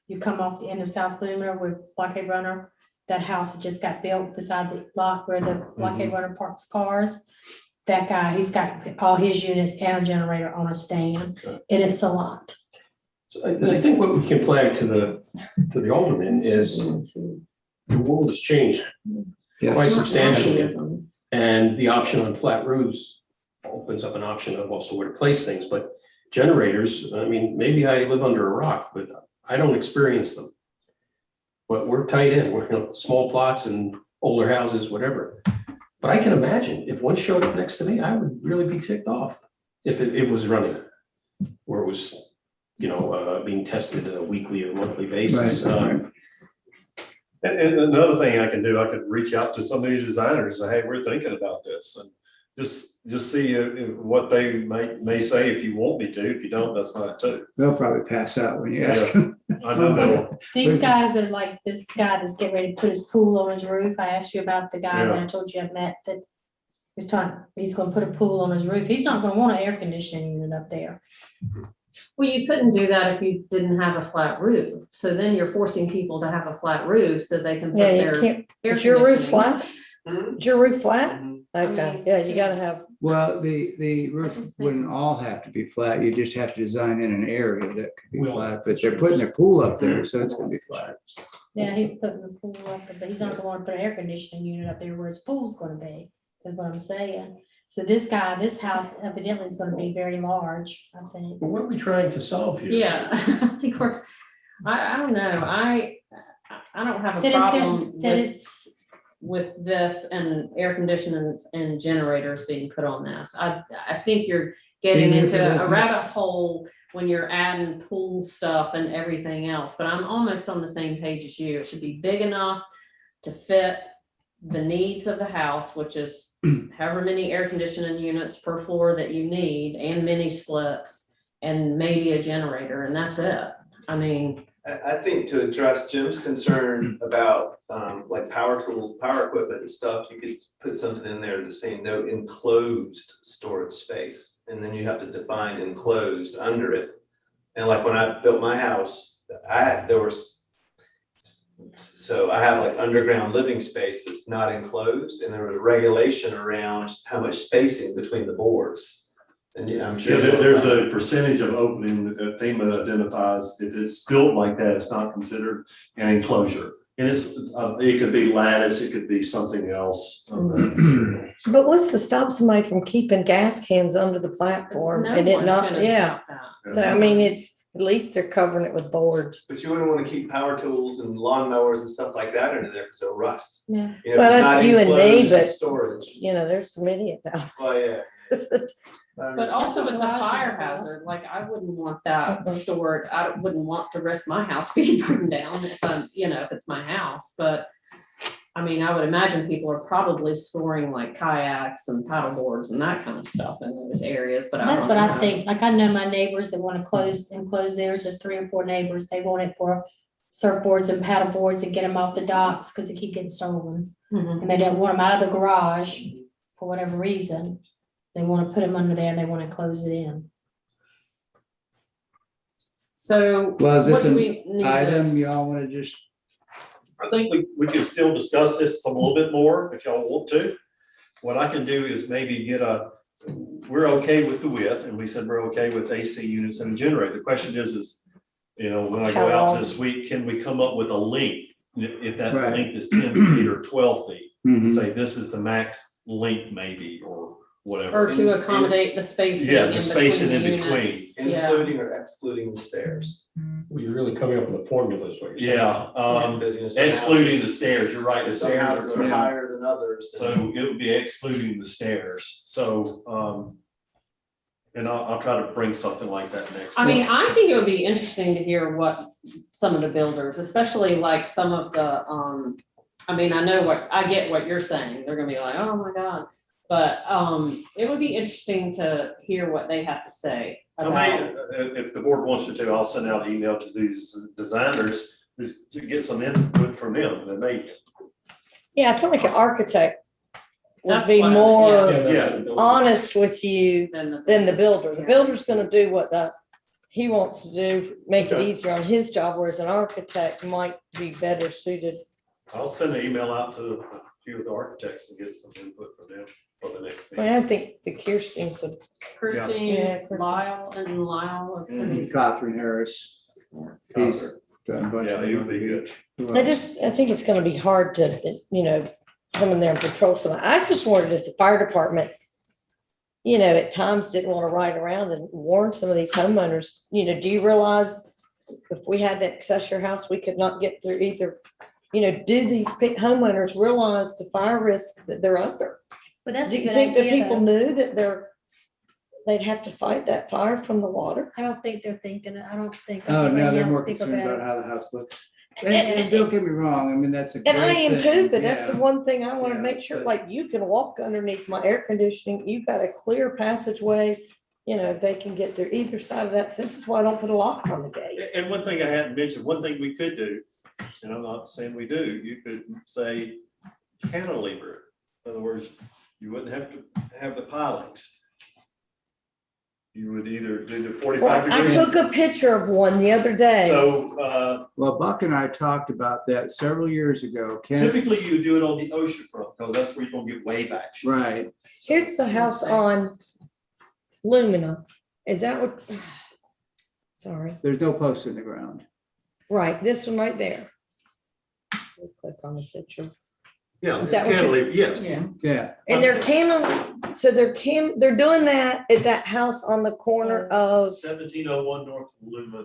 Speaker 4: you come off the end of South Luminar with Blockade Runner. That house that just got built beside the lot where the Blockade Runner parks cars. That guy, he's got all his units and a generator on a stand, and it's a lot.
Speaker 7: So I think what we can flag to the alderman is the world has changed
Speaker 2: Yes.
Speaker 7: quite substantially.
Speaker 8: Nationalism.
Speaker 7: And the option on flat roofs opens up an option of also where to place things, but generators, I mean, maybe I live under a rock, but I don't experience them. But we're tight in, we're, you know, small plots and older houses, whatever. But I can imagine if one showed up next to me, I would really be ticked off if it was running, or it was, you know, being tested on a weekly or monthly basis.
Speaker 2: Right.
Speaker 5: and another thing I can do, I could reach out to some of these designers, and say, hey, we're thinking about this, and just see what they may say if you want me to. If you don't, that's fine too.
Speaker 2: They'll probably pass out when you ask them.
Speaker 5: I know.
Speaker 4: These guys are like this guy that's getting ready to put his pool on his roof. I asked you about the guy that I told you I met that he's gonna put a pool on his roof. He's not gonna want an air conditioning unit up there.
Speaker 8: Well, you couldn't do that if you didn't have a flat roof. So then you're forcing people to have a flat roof so they can put
Speaker 1: Yeah,
Speaker 8: their
Speaker 1: you can't,
Speaker 8: air
Speaker 1: is your roof
Speaker 8: conditioning.
Speaker 1: flat? Is your roof flat?
Speaker 15: Mhm.
Speaker 1: Okay,
Speaker 8: mean-
Speaker 1: yeah, you gotta have,
Speaker 2: Well, the roof wouldn't all have to be flat. You just have to design in an area that could be
Speaker 7: Well-
Speaker 2: flat, but they're putting their pool up there, so it's gonna be flat.
Speaker 4: Yeah, he's putting the pool up, but he's not gonna wanna put an air conditioning unit up there where his pool's gonna be, is what I'm saying. So this house evidently is gonna be very large, I think.
Speaker 7: But what are we trying to solve here?
Speaker 8: Yeah, I think I don't know, I don't have a
Speaker 4: That it's,
Speaker 8: problem
Speaker 4: that
Speaker 8: with,
Speaker 4: it's,
Speaker 8: with this and air conditioning and generators being put on this. I think you're getting
Speaker 2: Even if it
Speaker 8: into
Speaker 2: was
Speaker 8: a
Speaker 2: next-
Speaker 8: rabbit hole when you're adding pool stuff and everything else, but I'm almost on the same page as you. It should be big enough to fit the needs of the house, which is however many air conditioning units per floor that you need and mini splits and maybe a generator, and that's it. I mean,
Speaker 15: I think to address Jim's concern about like power tools, power equipment and stuff, you could put something in there to say no enclosed storage space. And then you have to define enclosed under it. And like when I built my house, so I have like underground living space that's not enclosed, and there was regulation around how much spacing between the boards. And yeah, I'm sure.
Speaker 5: There's a percentage of opening that FEMA identifies. If it's built like that, it's not considered an enclosure. And it could be lattice, it could be something else.
Speaker 1: But what's to stop somebody from keeping gas cans under the platform
Speaker 8: no
Speaker 1: and it
Speaker 8: one's
Speaker 1: not,
Speaker 8: gonna
Speaker 1: yeah.
Speaker 8: stop that.
Speaker 1: So I mean, at least they're covering it with boards.
Speaker 15: But you wouldn't want to keep power tools and lawnmowers and stuff like that under there because they'll rust.
Speaker 1: Yeah.
Speaker 15: You know,
Speaker 1: Well,
Speaker 15: if it's
Speaker 1: that's
Speaker 15: not
Speaker 1: you and me,
Speaker 15: enclosed
Speaker 1: but
Speaker 15: storage.
Speaker 1: you know, there's some idiots out
Speaker 15: Well, yeah.
Speaker 8: But also it's a fire hazard, like I wouldn't want that stored, I wouldn't want the rest of my house being burned down if I'm, if it's my house, but. I mean, I would imagine people are probably storing like kayaks and paddle boards and that kind of stuff in those areas, but.
Speaker 4: That's
Speaker 8: don't
Speaker 4: what I
Speaker 8: know.
Speaker 4: think, like I know my neighbors that want to enclose theirs, just 3 or 4 neighbors, they want it for surfboards and paddle boards and get them off the docks because they keep getting stolen.
Speaker 8: Mhm.
Speaker 4: And they don't want them out of the garage for whatever reason. They want to put them under there and they want to close it in.
Speaker 8: So.
Speaker 2: Well, is this
Speaker 8: what do
Speaker 2: an
Speaker 8: we need to-
Speaker 2: item y'all want to just,
Speaker 5: I think we could still discuss this a little bit more if y'all want to. What I can do is maybe we're okay with the width, and we said we're okay with AC units and a generator. The question is, when I go
Speaker 1: How
Speaker 5: out
Speaker 1: long?
Speaker 5: this week, can we come up with a length? If that
Speaker 2: Right.
Speaker 5: length is 10 feet or 12 feet,
Speaker 2: Mhm.
Speaker 5: say this is the max length maybe, or whatever.
Speaker 8: Or to accommodate the spacing
Speaker 5: Yeah,
Speaker 8: in
Speaker 5: the spacing
Speaker 8: between
Speaker 5: in
Speaker 8: the
Speaker 5: between.
Speaker 8: units. Yeah.
Speaker 15: Including or excluding the stairs.
Speaker 7: Well, you're really coming up with a formula is what you're saying.
Speaker 5: Yeah,
Speaker 15: Because, you know, some
Speaker 5: excluding
Speaker 15: houses-
Speaker 5: the stairs, you're right, the
Speaker 15: Some
Speaker 5: stairs
Speaker 15: houses
Speaker 5: are
Speaker 15: are
Speaker 5: yeah.
Speaker 15: higher than others.
Speaker 5: So it would be excluding the stairs, so, and I'll try to bring something like that next.
Speaker 8: I mean, I think it would be interesting to hear what some of the builders, especially like some of the, I mean, I get what you're saying. They're gonna be like, oh my God. But, it would be interesting to hear what they have to say
Speaker 5: I
Speaker 8: about.
Speaker 5: mean, if the board wants me to, I'll send out an email to these designers to get some input from them, and they.
Speaker 1: Yeah, I feel like an architect would
Speaker 8: That's
Speaker 1: be
Speaker 8: what I-
Speaker 1: more
Speaker 5: Yeah.
Speaker 1: honest with you than the builder. The
Speaker 8: Yeah.
Speaker 1: builder's gonna do what he wants to do, make it
Speaker 5: Okay.
Speaker 1: easier on his job, whereas an architect might be better suited.
Speaker 5: I'll send an email out to a few of the architects and get some input from them for the next
Speaker 1: I
Speaker 5: meeting.
Speaker 1: mean, I think the Kirstein's would. Yeah,
Speaker 8: Christine's,
Speaker 1: Christine.
Speaker 8: Lyle and Lyle are pretty.
Speaker 2: Catherine Harris? He's done a bunch
Speaker 5: Yeah,
Speaker 2: of
Speaker 5: he
Speaker 2: them
Speaker 5: would be
Speaker 2: on the
Speaker 5: good.
Speaker 2: beach. Who
Speaker 1: I
Speaker 2: else?
Speaker 1: I think it's gonna be hard to, come in there and patrol something. I just wondered if the fire department, at times didn't want to ride around and warn some of these homeowners, do you realize if we had to access your house, we could not get through either? Do these homeowners realize the fire risk that they're under?
Speaker 4: But that's
Speaker 1: Do
Speaker 4: a
Speaker 1: you
Speaker 4: good
Speaker 1: think that
Speaker 4: idea,
Speaker 1: people
Speaker 4: though.
Speaker 1: knew that they'd have to fight that fire from the water?
Speaker 4: I don't think they're thinking, I don't think.
Speaker 2: Oh, no, they're
Speaker 4: else
Speaker 2: more
Speaker 4: think
Speaker 2: concerned
Speaker 4: about
Speaker 2: about
Speaker 4: it.
Speaker 2: how the house looks. And don't get me wrong, I mean, that's a great
Speaker 1: And I am too,
Speaker 2: thing,
Speaker 1: but that's the
Speaker 2: yeah.
Speaker 1: one thing I want to
Speaker 2: Yeah,
Speaker 1: make sure,
Speaker 2: but-
Speaker 1: like, you can walk underneath my air conditioning, you've got a clear passageway. They can get through either side of that fence, is why I don't put a lock on the gate.
Speaker 5: And one thing I hadn't mentioned, one thing we could do, and I'm not saying we do, you could say cantilever. In other words, you wouldn't have to have the pilings. You would either do the 45
Speaker 1: I
Speaker 5: degree.
Speaker 1: took a picture of one the other day.
Speaker 5: So
Speaker 2: Well, Buck and I talked about that several years ago.
Speaker 5: typically you do it on the ocean front, because that's where you're gonna get wave action.
Speaker 2: Right,
Speaker 1: Here's the house on Lumina. Is that what? Sorry,
Speaker 2: there's no posts in the ground.
Speaker 1: right, this one right there. We'll click on the picture.
Speaker 5: Yeah,
Speaker 1: Is
Speaker 5: it's
Speaker 1: that what you-
Speaker 5: cantilever, yes.
Speaker 2: Yeah,
Speaker 1: And they're doing that at that house on the corner of,
Speaker 5: 1701 North Lumina,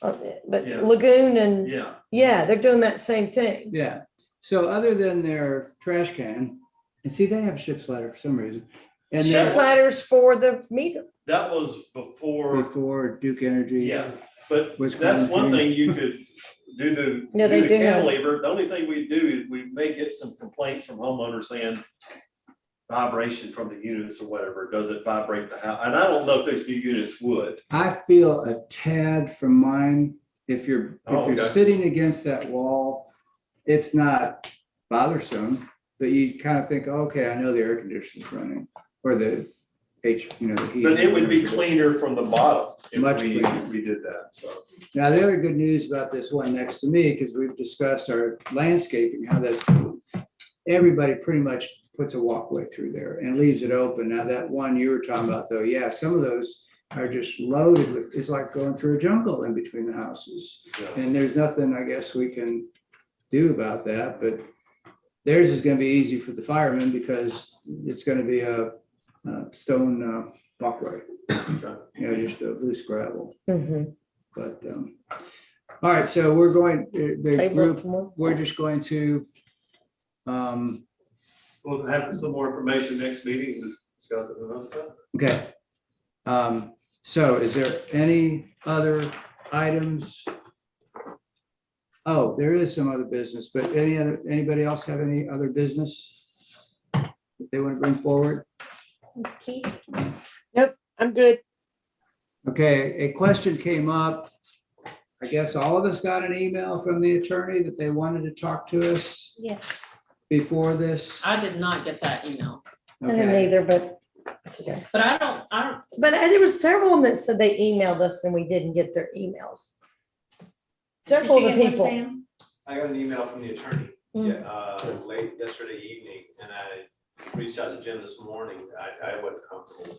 Speaker 1: but
Speaker 5: Yeah.
Speaker 1: Lagoon and,
Speaker 5: yeah.
Speaker 1: yeah, they're doing that same thing.
Speaker 2: yeah. So other than their trash can, and see, they have a ship's ladder for some reason. And
Speaker 1: Ship
Speaker 2: then
Speaker 1: ladders for the meter.
Speaker 5: That was before,
Speaker 2: before Duke Energy.
Speaker 5: yeah, but
Speaker 2: Was
Speaker 5: that's one
Speaker 2: quarantine.
Speaker 5: thing you could do
Speaker 1: Yeah, they
Speaker 5: the
Speaker 1: do have-
Speaker 5: cantilever. The only thing we do is we may get some complaints from homeowners saying, vibration from the units or whatever? Does it vibrate the house? And I don't know if those new units would.
Speaker 2: I feel a tad from mine. If you're
Speaker 5: Okay.
Speaker 2: sitting against that wall, it's not bothersome, but you kind of think, okay, I know the air conditioner's running or the the heat.
Speaker 5: But it would be cleaner from the bottom if
Speaker 2: Much
Speaker 5: we
Speaker 2: cleaner.
Speaker 5: did that, so.
Speaker 2: Now, the other good news about this one next to me, because we've discussed our landscaping, how that's, everybody pretty much puts a walkway through there and leaves it open. Now, that one you were talking about though, yeah, some of those are just loaded with, it's like going through a jungle in between the houses.
Speaker 5: Yeah.
Speaker 2: And there's nothing, I guess, we can do about that, but theirs is gonna be easy for the firemen because it's gonna be a stone walkway, just a loose gravel. But, all right, so we're going, the group, we're just going to,
Speaker 5: We'll have some more information next meeting, and discuss it another time.
Speaker 2: okay. So is there any other items? Oh, there is some other business, but anybody else have any other business that they want to bring forward?
Speaker 6: Nope, I'm good.
Speaker 2: Okay, a question came up. I guess all of us got an email from the attorney that they wanted to talk to us
Speaker 4: Yes.
Speaker 2: before this.
Speaker 8: I did not get that email,
Speaker 1: I didn't
Speaker 2: Okay.
Speaker 1: either, but. Okay.
Speaker 8: but I don't,
Speaker 1: But there was several of them that said they emailed us and we didn't get their emails. Several of the people.
Speaker 16: I got an email from the attorney,
Speaker 1: Mm.
Speaker 16: late yesterday evening, and I reached out to Jim this morning. I wasn't comfortable.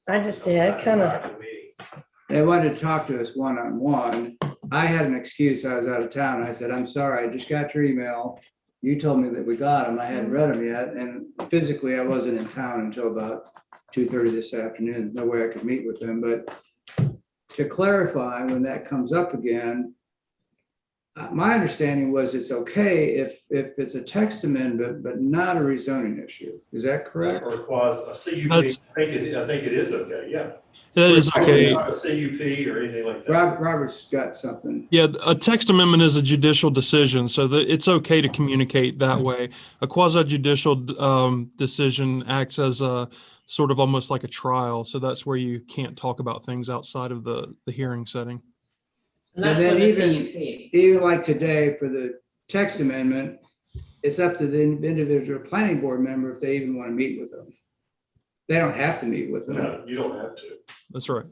Speaker 1: I just said, kind of,
Speaker 16: Private meeting.
Speaker 2: They wanted to talk to us one-on-one. I had an excuse. I was out of town. I said, I'm sorry, I just got your email. You told me that we got them. I hadn't read them yet. And physically, I wasn't in town until about 2:30 this afternoon. There's no way I could meet with them, but to clarify, when that comes up again, my understanding was it's okay if it's a text amendment, but not a rezoning issue. Is that correct?
Speaker 5: Or quasi, a CUP,
Speaker 17: That's-
Speaker 5: I think it is okay, yeah.
Speaker 17: That is okay.
Speaker 5: Not a CUP or anything like that.
Speaker 2: Robert's got something.
Speaker 17: Yeah, a text amendment is a judicial decision, so that it's okay to communicate that way. A quasi judicial decision acts as a sort of almost like a trial, so that's where you can't talk about things outside of the hearing setting.
Speaker 8: and that's
Speaker 2: then
Speaker 8: with the
Speaker 2: even-
Speaker 8: CUP.
Speaker 2: Even like today for the text amendment, it's up to the individual planning board member if they even want to meet with them. They don't have to meet with them.
Speaker 5: No, you don't have to.
Speaker 17: That's right.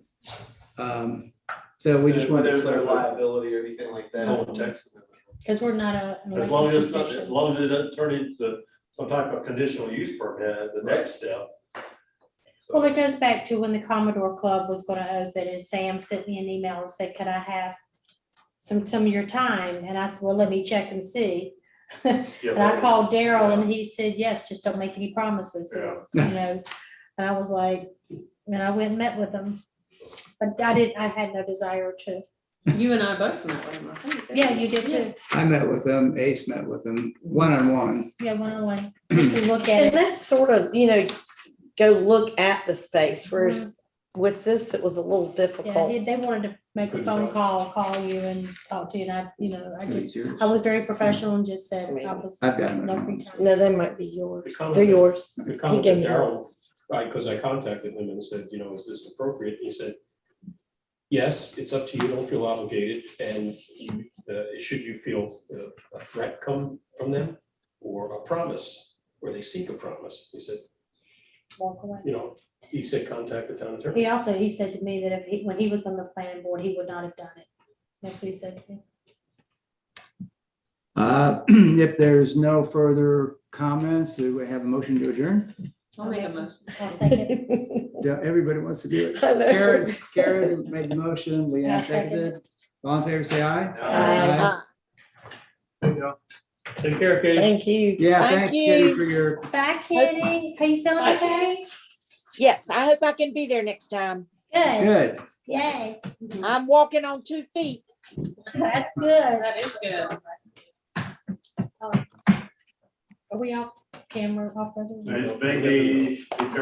Speaker 2: So we just want
Speaker 15: There's
Speaker 2: to
Speaker 15: no
Speaker 2: clarify.
Speaker 15: liability or anything like that.
Speaker 5: On text.
Speaker 4: Because we're not a. an
Speaker 5: As long as,
Speaker 4: elected
Speaker 5: as long as it doesn't turn into some type of conditional use permit, the next step.
Speaker 4: Well, it goes back to when the Commodore Club was gonna open and Sam sent me an email and said, could I have some of your time? And I said, well, let me check and see. And I called Daryl and he said, yes, just don't make any promises, and I was like, and I went and met with him. But I had no desire to.
Speaker 8: You and I both met with him, I think. didn't
Speaker 4: Yeah,
Speaker 8: we?
Speaker 4: you did too.
Speaker 2: I met with them, Ace met with them, one-on-one.
Speaker 4: Yeah, one-on-one. To look at
Speaker 1: and
Speaker 4: it.
Speaker 1: that's sort of, go look at the space, whereas with this, it was a little
Speaker 4: Yeah,
Speaker 1: difficult.
Speaker 4: they wanted to make a
Speaker 5: Couldn't
Speaker 4: phone
Speaker 5: talk.
Speaker 4: call you and talk to you, and I
Speaker 2: It's
Speaker 4: just,
Speaker 2: yours.
Speaker 4: I was very professional and just said I was
Speaker 2: I've got them.
Speaker 4: no free time.
Speaker 1: No, they might be yours.
Speaker 7: The comment
Speaker 1: They're
Speaker 7: that-
Speaker 1: yours.
Speaker 7: The
Speaker 1: He
Speaker 7: comment
Speaker 1: gave
Speaker 7: that
Speaker 1: me
Speaker 7: Daryl, because I contacted him and said, is this appropriate? He said, yes, it's up to you, don't feel obligated, and should you feel a threat come from them or a promise, where they seek a promise, he said,
Speaker 4: Walk away.
Speaker 7: he said, contact the town attorney.
Speaker 4: He said to me that when he was on the planning board, he would not have done it. That's what he said to me.
Speaker 2: If there's no further comments, do we have a motion to adjourn?
Speaker 8: I'll make a motion.
Speaker 4: I'll second.
Speaker 2: Yeah, everybody wants to do it.
Speaker 1: I know.
Speaker 2: Karen made the motion, Leanne
Speaker 4: I'll second
Speaker 2: seconded. All in favor, say aye.
Speaker 1: Aye.
Speaker 7: Take care, Katie.
Speaker 1: Thank you.
Speaker 2: Yeah,
Speaker 6: Thank
Speaker 2: thanks, Kitty,
Speaker 6: you.
Speaker 2: for your,
Speaker 4: Bye, Kitty. How you feeling, okay?
Speaker 6: Yes, I hope I can be there next time.
Speaker 4: Good.
Speaker 2: good.
Speaker 4: Yay.
Speaker 6: I'm walking on 2 feet.
Speaker 4: That's good.
Speaker 8: That is good.
Speaker 4: Are we off camera? Off?
Speaker 5: Maybe